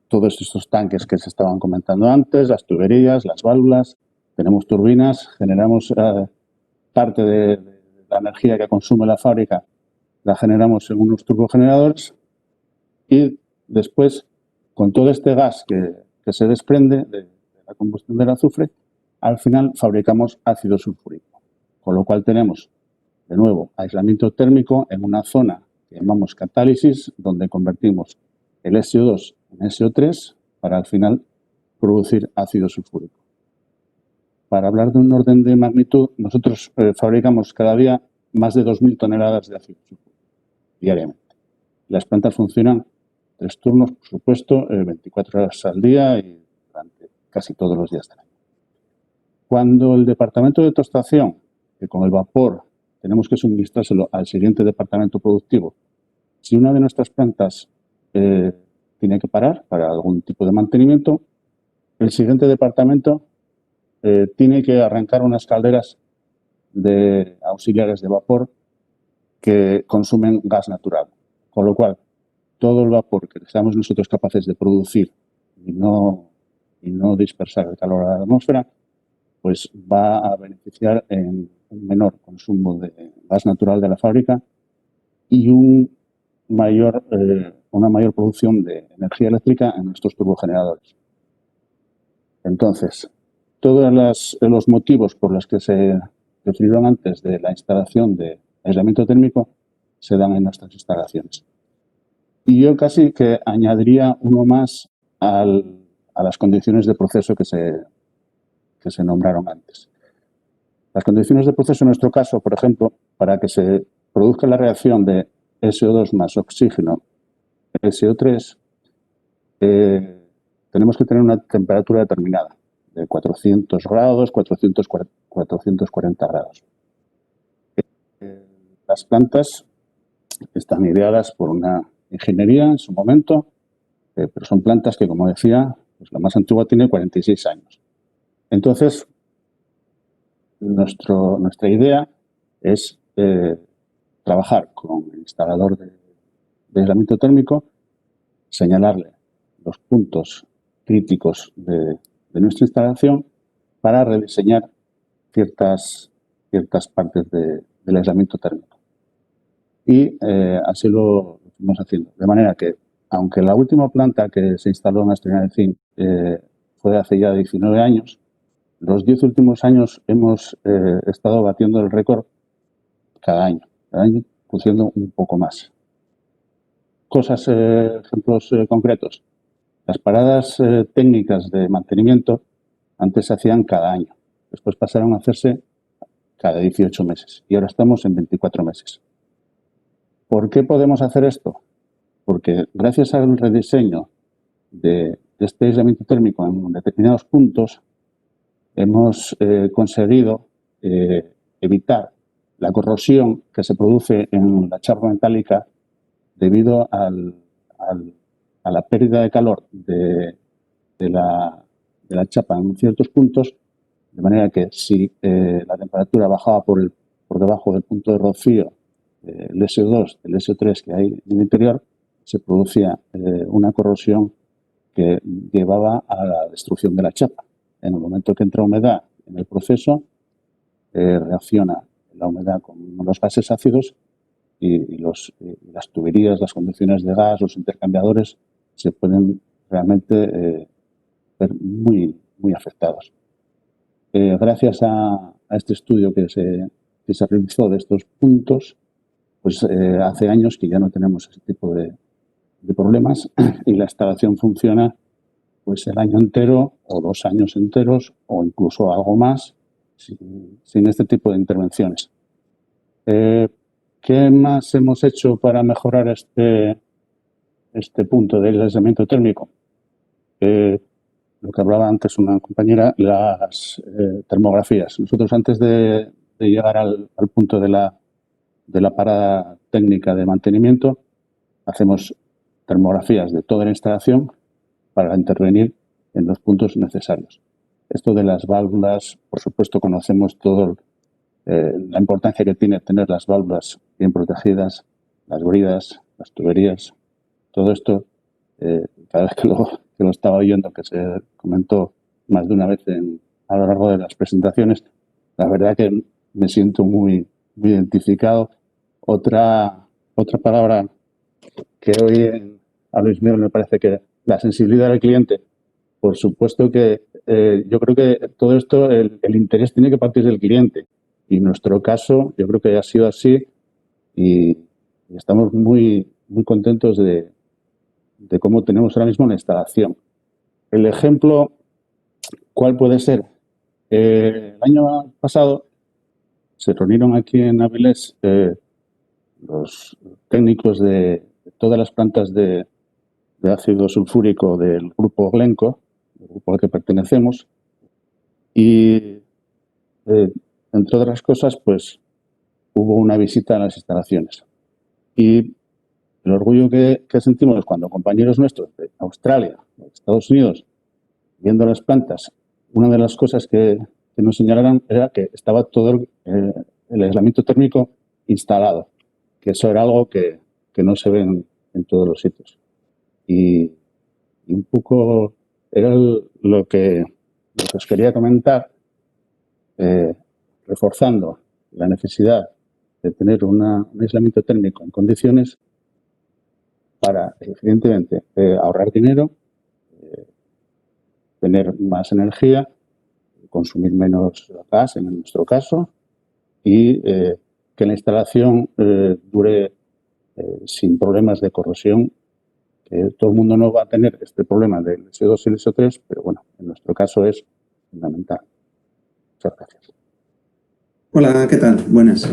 todos estos tanques que se estaban comentando antes, las tuberías, las válvulas, tenemos turbinas, generamos parte de la energía que consume la fábrica, la generamos en unos turbogeneradores y después, con todo este gas que se desprende de la combustión del azufre, al final fabricamos ácido sulfúrico, con lo cual tenemos, de nuevo, aislamiento térmico en una zona que llamamos catálisis, donde convertimos el SO2 en SO3 para al final producir ácido sulfúrico. Para hablar de un orden de magnitud, nosotros fabricamos cada día más de 2.000 toneladas de ácido sulfúrico diariamente. Las plantas funcionan 3 turnos, por supuesto, 24 horas al día y durante casi todos los días del año. Cuando el departamento de tostación, que con el vapor tenemos que suministrárselo al siguiente departamento productivo, si una de nuestras plantas tiene que parar para algún tipo de mantenimiento, el siguiente departamento tiene que arrancar unas calderas de auxiliares de vapor que consumen gas natural. Con lo cual, todo el vapor que seamos nosotros capaces de producir y no dispersar el calor a la atmósfera, pues va a beneficiar en un menor consumo de gas natural de la fábrica y una mayor producción de energía eléctrica en nuestros turbogeneradores. Entonces, todos los motivos por los que se refirieron antes de la instalación de aislamiento térmico se dan en nuestras instalaciones. Y yo casi que añadiría uno más a las condiciones de proceso que se nombraron antes. Las condiciones de proceso en nuestro caso, por ejemplo, para que se produzca la reacción de SO2 más oxígeno, SO3, tenemos que tener una temperatura determinada, de 400 grados, 440 grados. Las plantas están ideadas por una ingeniería en su momento, pero son plantas que, como decía, pues la más antigua tiene 46 años. Entonces, nuestra idea es trabajar con el instalador de aislamiento térmico, señalarle los puntos críticos de nuestra instalación para rediseñar ciertas partes del aislamiento térmico. Y así lo fuimos haciendo. De manera que, aunque la última planta que se instaló en Asturias fue hace ya 19 años, los 10 últimos años hemos estado batiendo el récord cada año produciendo un poco más. Ejemplos concretos. Las paradas técnicas de mantenimiento antes se hacían cada año, después pasaron a hacerse cada 18 meses y ahora estamos en 24 meses. ¿Por qué podemos hacer esto? Porque gracias al rediseño de este aislamiento térmico en determinados puntos hemos conseguido evitar la corrosión que se produce en la chapa metálica debido a la pérdida de calor de la chapa en ciertos puntos, de manera que si la temperatura bajaba por debajo del punto de rocío, el SO2, el SO3 que hay en el interior, se producía una corrosión que llevaba a la destrucción de la chapa. En el momento que entra humedad en el proceso, reacciona la humedad con los gases ácidos y las tuberías, las conducciones de gas, los intercambiadores se pueden realmente ver muy, muy afectados. Gracias a este estudio que se realizó de estos puntos, pues hace años que ya no tenemos ese tipo de problemas y la instalación funciona pues el año entero o 2 años enteros o incluso algo más sin este tipo de intervenciones. ¿Qué más hemos hecho para mejorar este punto del aislamiento térmico? Lo que hablaba antes una compañera, las termografías. Nosotros antes de llegar al punto de la parada técnica de mantenimiento, hacemos termografías de toda la instalación para intervenir en los puntos necesarios. Esto de las válvulas, por supuesto, conocemos todo la importancia que tiene tener las válvulas bien protegidas, las bridas, las tuberías, todo esto, cada vez que lo estaba oyendo, que se comentó más de una vez a lo largo de las presentaciones, la verdad que me siento muy, muy identificado. Otra palabra que hoy a Luis Miguel me parece que la sensibilidad del cliente, por supuesto que yo creo que todo esto, el interés tiene que partir del cliente. Y en nuestro caso, yo creo que ha sido así y estamos muy, muy contentos de cómo tenemos ahora mismo la instalación. El ejemplo, ¿cuál puede ser? El año pasado se reunieron aquí en Avilés los técnicos de todas las plantas de ácido sulfúrico del grupo Glenco, el grupo al que pertenecemos, y entre otras cosas, pues hubo una visita a las instalaciones. Y el orgullo que sentimos cuando compañeros nuestros de Australia, de Estados Unidos, viendo las plantas, una de las cosas que nos señalaron era que estaba todo el aislamiento térmico instalado, que eso era algo que no se ve en todos los sitios. Y un poco era lo que os quería comentar, reforzando la necesidad de tener un aislamiento térmico en condiciones para, evidentemente, ahorrar dinero, tener más energía, consumir menos gas en nuestro caso y que la instalación dure sin problemas de corrosión. Que todo el mundo no va a tener este problema del S2 y el S3, pero bueno, en nuestro caso es fundamental. Muchas gracias. Hola, ¿qué tal? Buenas.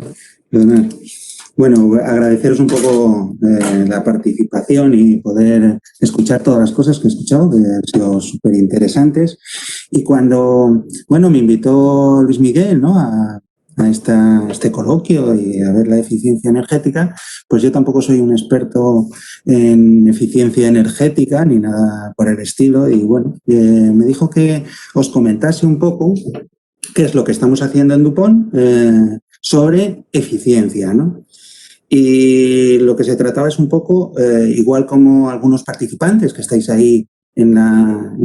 Perdonad. Bueno, agradeceros un poco la participación y poder escuchar todas las cosas que he escuchado, que han sido súper interesantes. Y cuando, bueno, me invitó Luis Miguel, ¿no?, a este coloquio y a ver la eficiencia energética, pues yo tampoco soy un experto en eficiencia energética ni nada por el estilo. Y bueno, me dijo que os comentase un poco qué es lo que estamos haciendo en DuPont sobre eficiencia, ¿no? Y lo que se trataba es un poco, igual como algunos participantes que estáis ahí en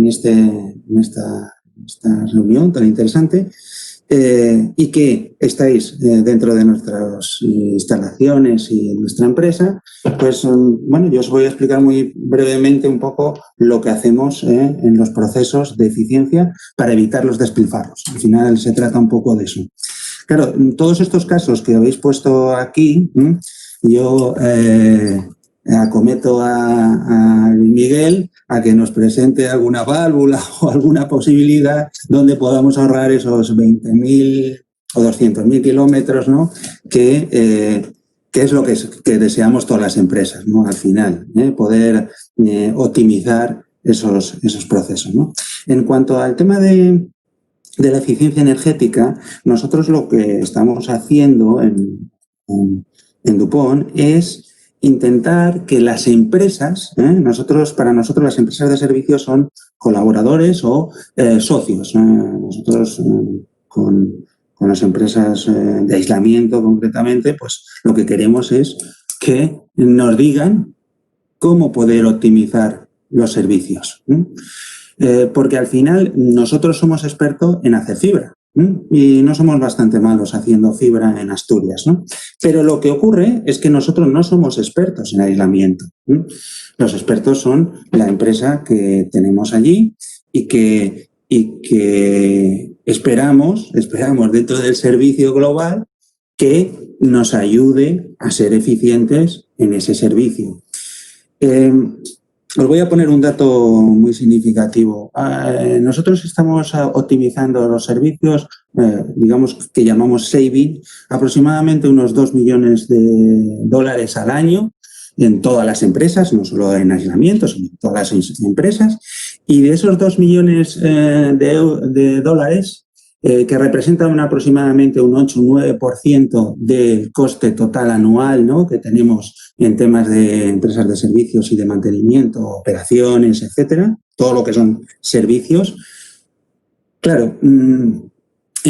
esta reunión tan interesante, y que estáis dentro de nuestras instalaciones y en nuestra empresa, pues bueno, yo os voy a explicar muy brevemente un poco lo que hacemos en los procesos de eficiencia para evitar los despilfarros. Al final se trata un poco de eso. Claro, todos estos casos que habéis puesto aquí, yo acometo a Miguel a que nos presente alguna válvula o alguna posibilidad donde podamos ahorrar esos 20.000 o 200.000 kilómetros, ¿no?, que es lo que deseamos todas las empresas, ¿no?, al final, poder optimizar esos procesos, ¿no? En cuanto al tema de la eficiencia energética, nosotros lo que estamos haciendo en DuPont es intentar que las empresas, para nosotros las empresas de servicios son colaboradores o socios. Nosotros con las empresas de aislamiento concretamente, pues lo que queremos es que nos digan cómo poder optimizar los servicios. Porque al final nosotros somos expertos en hacer fibra y no somos bastante malos haciendo fibra en Asturias, ¿no? Pero lo que ocurre es que nosotros no somos expertos en aislamiento. Los expertos son la empresa que tenemos allí y que esperamos dentro del servicio global que nos ayude a ser eficientes en ese servicio. Os voy a poner un dato muy significativo. Nosotros estamos optimizando los servicios, digamos que llamamos saving, aproximadamente unos 2 millones de dólares al año en todas las empresas, no solo en aislamiento, sino en todas las empresas. Y de esos 2 millones de dólares, que representan aproximadamente un 8 o 9% del coste total anual, ¿no?, que tenemos en temas de empresas de servicios y de mantenimiento, operaciones, etcétera, todo lo que son servicios. Claro, en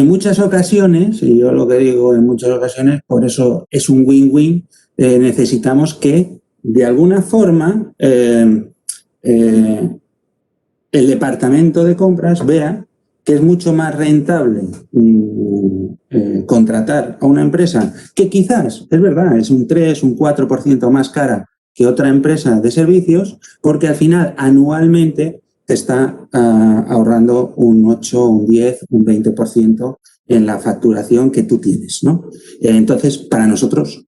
muchas ocasiones, y yo lo que digo en muchas ocasiones, por eso es un win-win, necesitamos que de alguna forma el departamento de compras vea que es mucho más rentable contratar a una empresa que quizás, es verdad, es un 3, un 4% más cara que otra empresa de servicios, porque al final anualmente te está ahorrando un 8, un 10, un 20% en la facturación que tú tienes, ¿no? Entonces, para nosotros,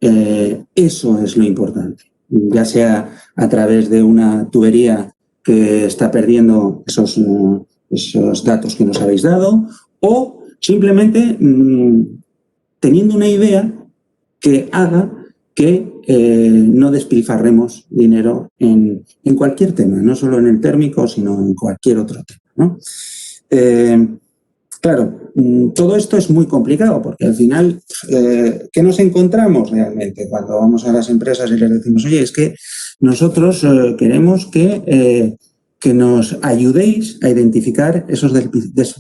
eso es lo importante, ya sea a través de una tubería que está perdiendo esos datos que nos habéis dado, o simplemente teniendo una idea que haga que no despilfarremos dinero en cualquier tema, no solo en el térmico, sino en cualquier otro tema, ¿no? Claro, todo esto es muy complicado porque al final, ¿qué nos encontramos realmente cuando vamos a las empresas y les decimos, oye, es que nosotros queremos que nos ayudéis a identificar esos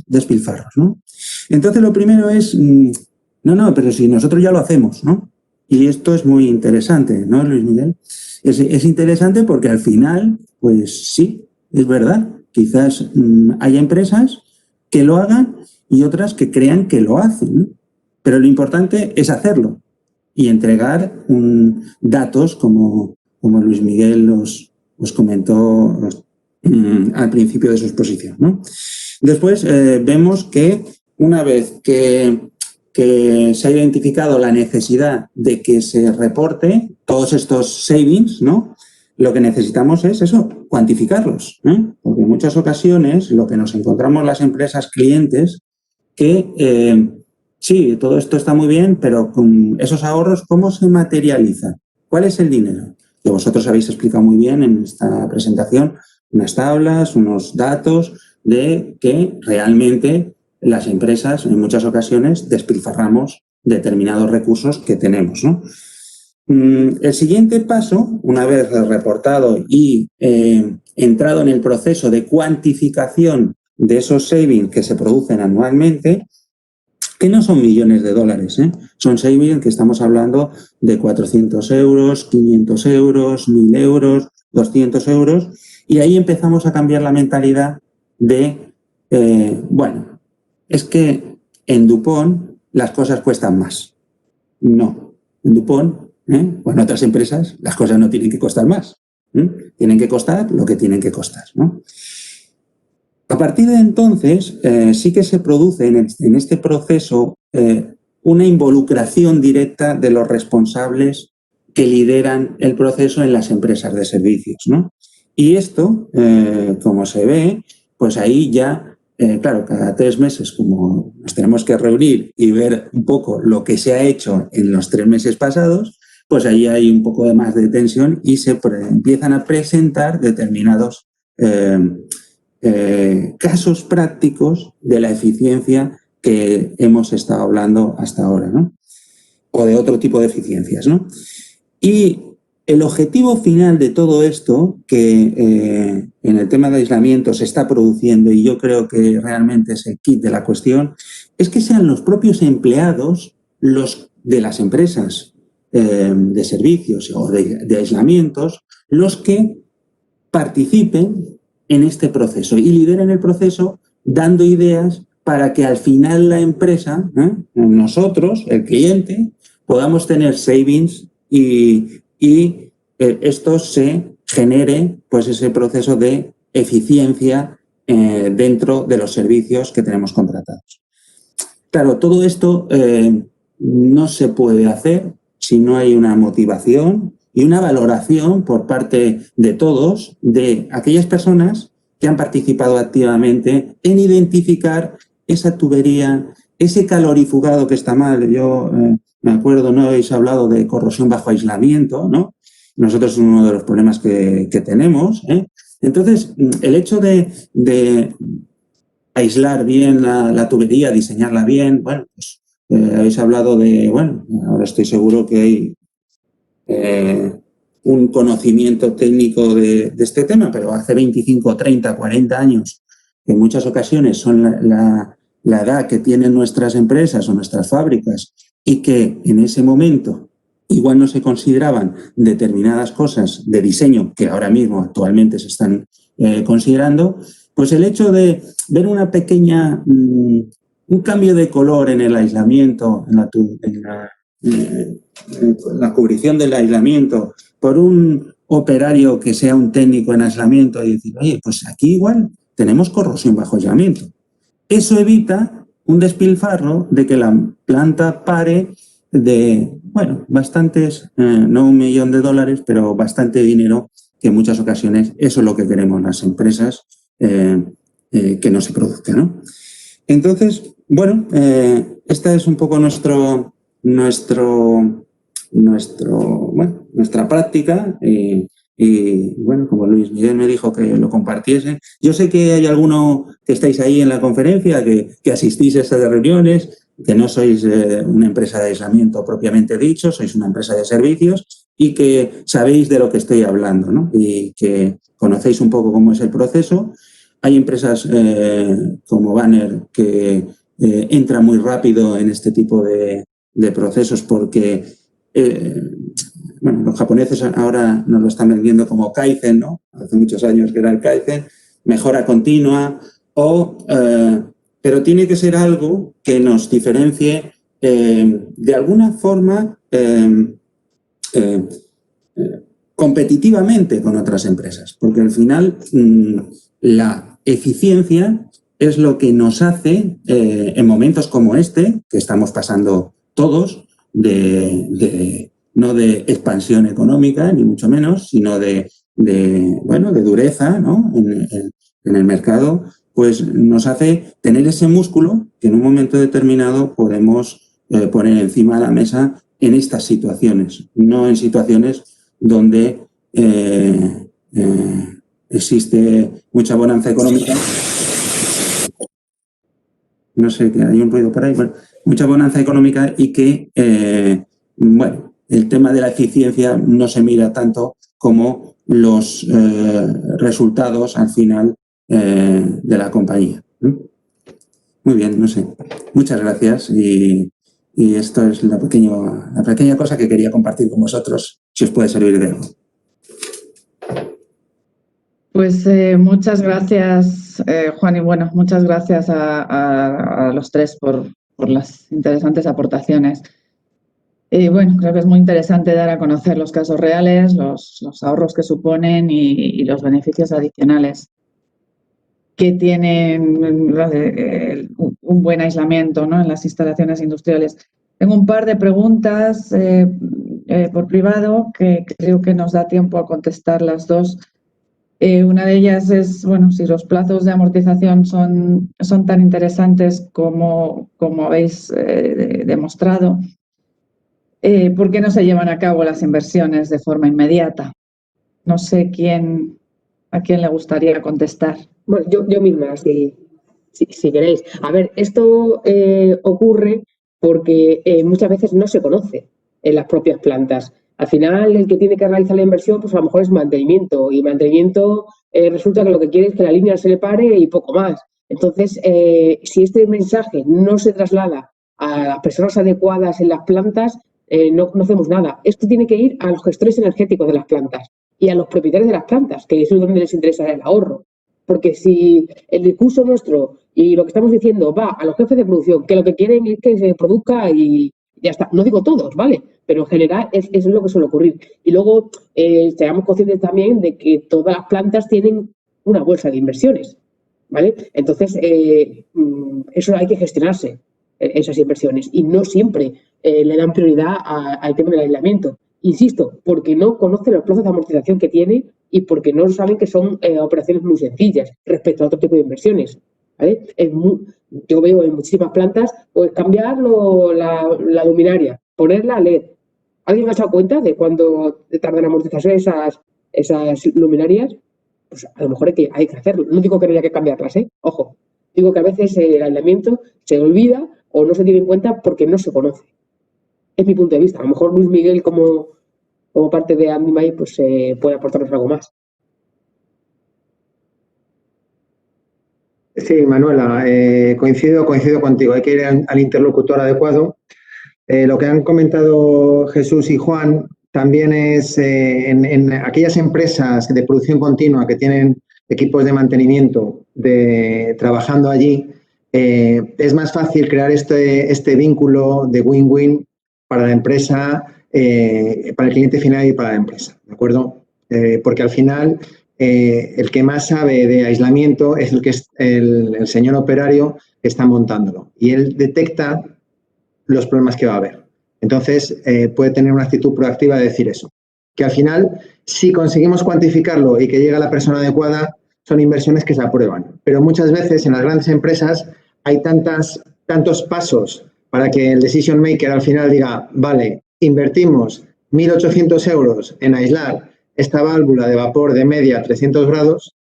despilfarros, ¿no? Entonces, lo primero es, no, pero si nosotros ya lo hacemos, ¿no? Y esto es muy interesante, ¿no, Luis Miguel? Es interesante porque al final, pues sí, es verdad, quizás hay empresas que lo hagan y otras que crean que lo hacen, ¿no? Pero lo importante es hacerlo y entregar datos como Luis Miguel os comentó al principio de su exposición, ¿no? Después vemos que una vez que que se ha identificado la necesidad de que se reporte todos estos savings, ¿no? Lo que necesitamos es eso, cuantificarlos, ¿eh? Porque en muchas ocasiones lo que nos encontramos las empresas clientes que sí, todo esto está muy bien, pero con esos ahorros, ¿cómo se materializan? ¿Cuál es el dinero? Que vosotros habéis explicado muy bien en esta presentación, unas tablas, unos datos de que realmente las empresas en muchas ocasiones despilfarramos determinados recursos que tenemos, ¿no? El siguiente paso, una vez reportado y entrado en el proceso de cuantificación de esos savings que se producen anualmente, que no son millones de dólares, ¿eh? Son savings que estamos hablando de 400 euros, 500 euros, 1.000 euros, 200 euros, y ahí empezamos a cambiar la mentalidad de, bueno, es que en Dupont las cosas cuestan más. No, en Dupont, o en otras empresas, las cosas no tienen que costar más. Tienen que costar lo que tienen que costar, ¿no? A partir de entonces, sí que se produce en este proceso una involucración directa de los responsables que lideran el proceso en las empresas de servicios, ¿no? Y esto, como se ve, pues ahí ya, claro, cada 3 meses, como nos tenemos que reunir y ver un poco lo que se ha hecho en los 3 meses pasados, pues ahí hay un poco de más de tensión y se empiezan a presentar determinados casos prácticos de la eficiencia que hemos estado hablando hasta ahora, ¿no? O de otro tipo de eficiencias, ¿no? Y el objetivo final de todo esto, que en el tema de aislamiento se está produciendo, y yo creo que realmente es el kit de la cuestión, es que sean los propios empleados los de las empresas de servicios o de aislamientos los que participen en este proceso y lideren el proceso dando ideas para que al final la empresa, nosotros, el cliente, podamos tener savings y esto se genere pues ese proceso de eficiencia dentro de los servicios que tenemos contratados. Claro, todo esto no se puede hacer si no hay una motivación y una valoración por parte de todos, de aquellas personas que han participado activamente en identificar esa tubería, ese calorifugado que está mal. Yo me acuerdo, no habéis hablado de corrosión bajo aislamiento, ¿no? Nosotros es uno de los problemas que tenemos, ¿eh? Entonces, el hecho de aislar bien la tubería, diseñarla bien, bueno, pues habéis hablado de, bueno, ahora estoy seguro que hay un conocimiento técnico de este tema, pero hace 25, 30, 40 años, que en muchas ocasiones son la edad que tienen nuestras empresas o nuestras fábricas y que en ese momento igual no se consideraban determinadas cosas de diseño que ahora mismo actualmente se están considerando, pues el hecho de ver una pequeña, un cambio de color en el aislamiento, en la cubrición del aislamiento, por un operario que sea un técnico en aislamiento y decir, oye, pues aquí igual tenemos corrosión bajo aislamiento. Eso evita un despilfarro de que la planta pare de, bueno, bastantes, no $1 millón de dólares, pero bastante dinero, que en muchas ocasiones eso es lo que queremos las empresas, que no se produzca, ¿no? Entonces, bueno, esta es un poco nuestra práctica y, bueno, como Luis Miguel me dijo que lo compartiese. Yo sé que hay alguno que estáis ahí en la conferencia, que asistís a estas reuniones, que no sois una empresa de aislamiento propiamente dicho, sois una empresa de servicios y que sabéis de lo que estoy hablando, ¿no? Y que conocéis un poco cómo es el proceso. Hay empresas como Banner que entran muy rápido en este tipo de procesos porque bueno, los japoneses ahora nos lo están vendiendo como Kaizen, ¿no? Hace muchos años que era el Kaizen, mejora continua, pero tiene que ser algo que nos diferencie de alguna forma competitivamente con otras empresas, porque al final la eficiencia es lo que nos hace, en momentos como este, que estamos pasando todos, no de expansión económica, ni mucho menos, sino de dureza, ¿no?, en el mercado, pues nos hace tener ese músculo que en un momento determinado podemos poner encima de la mesa en estas situaciones, no en situaciones donde existe mucha bonanza económica. No sé, que hay un ruido por ahí. Bueno, mucha bonanza económica y que, el tema de la eficiencia no se mira tanto como los resultados al final de la compañía. Muy bien, no sé. Muchas gracias y esto es la pequeña cosa que quería compartir con vosotros, si os puede servir de algo. Pues muchas gracias, Juan, y bueno, muchas gracias a los tres por las interesantes aportaciones. Bueno, creo que es muy interesante dar a conocer los casos reales, los ahorros que suponen y los beneficios adicionales que tienen un buen aislamiento, ¿no?, en las instalaciones industriales. Tengo un par de preguntas por privado que creo que nos da tiempo a contestar las dos. Una de ellas es, bueno, si los plazos de amortización son tan interesantes como habéis demostrado, ¿por qué no se llevan a cabo las inversiones de forma inmediata? No sé a quién le gustaría contestar. Bueno, yo misma, si queréis. A ver, esto ocurre porque muchas veces no se conoce en las propias plantas. Al final, el que tiene que realizar la inversión, pues a lo mejor es mantenimiento. Y mantenimiento resulta que lo que quiere es que la línea se le pare y poco más. Entonces, si este mensaje no se traslada a las personas adecuadas en las plantas, no hacemos nada. Esto tiene que ir a los gestores energéticos de las plantas y a los propietarios de las plantas, que es donde les interesa el ahorro. Porque si el discurso nuestro y lo que estamos diciendo va a los jefes de producción, que lo que quieren es que se produzca y ya está. No digo todos, ¿vale? Pero en general es lo que suele ocurrir. Y luego seamos conscientes también de que todas las plantas tienen una bolsa de inversiones, ¿vale? Entonces, eso hay que gestionarse, esas inversiones. Y no siempre le dan prioridad al tema del aislamiento. Insisto, porque no conocen los plazos de amortización que tiene y porque no saben que son operaciones muy sencillas respecto a otro tipo de inversiones, ¿vale? Yo veo en muchísimas plantas, pues cambiar la luminaria, ponerla a LED. ¿Alguien ha echado cuenta de cuánto tardan en amortización esas luminarias? Pues a lo mejor hay que hacerlo. No digo que no haya que cambiarlas, ojo. Digo que a veces el aislamiento se olvida o no se tiene en cuenta porque no se conoce. Es mi punto de vista. A lo mejor Luis Miguel, como parte de Andimai, pues puede aportarnos algo más. Sí, Manuela, coincido contigo. Hay que ir al interlocutor adecuado. Lo que han comentado Jesús y Juan también es en aquellas empresas de producción continua que tienen equipos de mantenimiento trabajando allí, es más fácil crear este vínculo de win-win para la empresa, para el cliente final y para la empresa, ¿de acuerdo? Porque al final el que más sabe de aislamiento es el señor operario que está montándolo y él detecta los problemas que va a haber. Entonces, puede tener una actitud proactiva de decir eso. Que al final, si conseguimos cuantificarlo y que llega la persona adecuada, son inversiones que se aprueban. Pero muchas veces en las grandes empresas hay tantos pasos para que el decision maker al final diga, vale, invertimos 1.800 euros en aislar esta válvula de vapor de media 300 grados,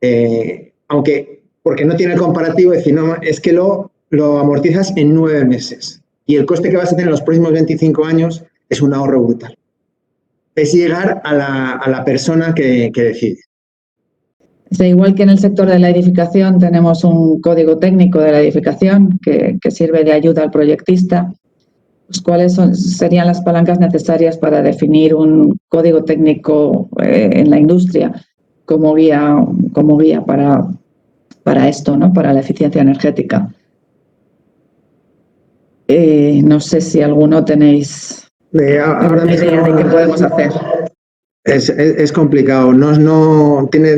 porque no tiene el comparativo, es decir, no, es que lo amortizas en 9 meses y el coste que vas a tener en los próximos 25 años es un ahorro brutal. Es llegar a la persona que decide. Igual que en el sector de la edificación tenemos un código técnico de la edificación que sirve de ayuda al proyectista, pues ¿cuáles serían las palancas necesarias para definir un código técnico en la industria como guía para esto, ¿no?, para la eficiencia energética? No sé si alguno tenéis ahora idea de qué podemos hacer. Es complicado. No tiene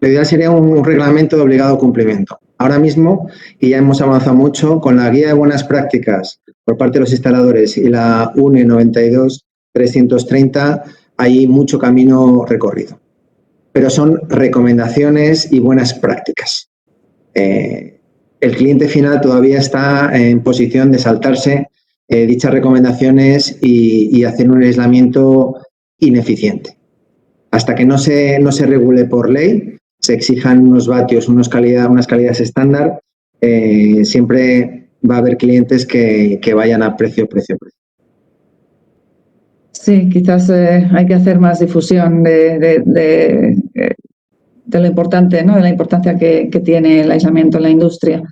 lo ideal sería un reglamento de obligado cumplimiento. Ahora mismo, y ya hemos avanzado mucho, con la guía de buenas prácticas por parte de los instaladores y la UNE 92-330, hay mucho camino recorrido. Pero son recomendaciones y buenas prácticas. El cliente final todavía está en posición de saltarse dichas recomendaciones y hacer un aislamiento ineficiente. Hasta que no se regule por ley, se exijan unos vatios, unas calidades estándar, siempre va a haber clientes que vayan a precio. Sí, quizás hay que hacer más difusión de lo importante, ¿no? De la importancia que tiene el aislamiento en la industria.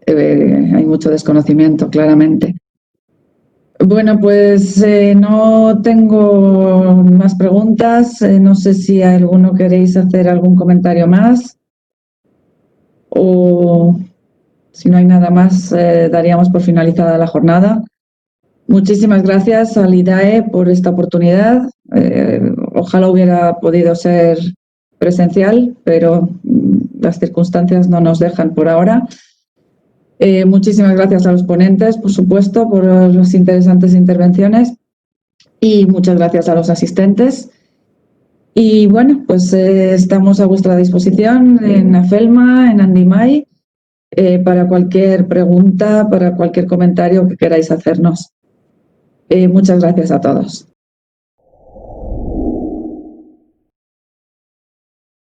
Hay mucho desconocimiento, claramente. Bueno, pues no tengo más preguntas. No sé si alguno queréis hacer algún comentario más. O si no hay nada más, daríamos por finalizada la jornada. Muchísimas gracias al IDAE por esta oportunidad. Ojalá hubiera podido ser presencial, pero las circunstancias no nos dejan por ahora. Muchísimas gracias a los ponentes, por supuesto, por las interesantes intervenciones y muchas gracias a los asistentes. Y bueno, pues estamos a vuestra disposición en AFELMA, en Andimai, para cualquier pregunta, para cualquier comentario que queráis hacernos. Muchas gracias a todos.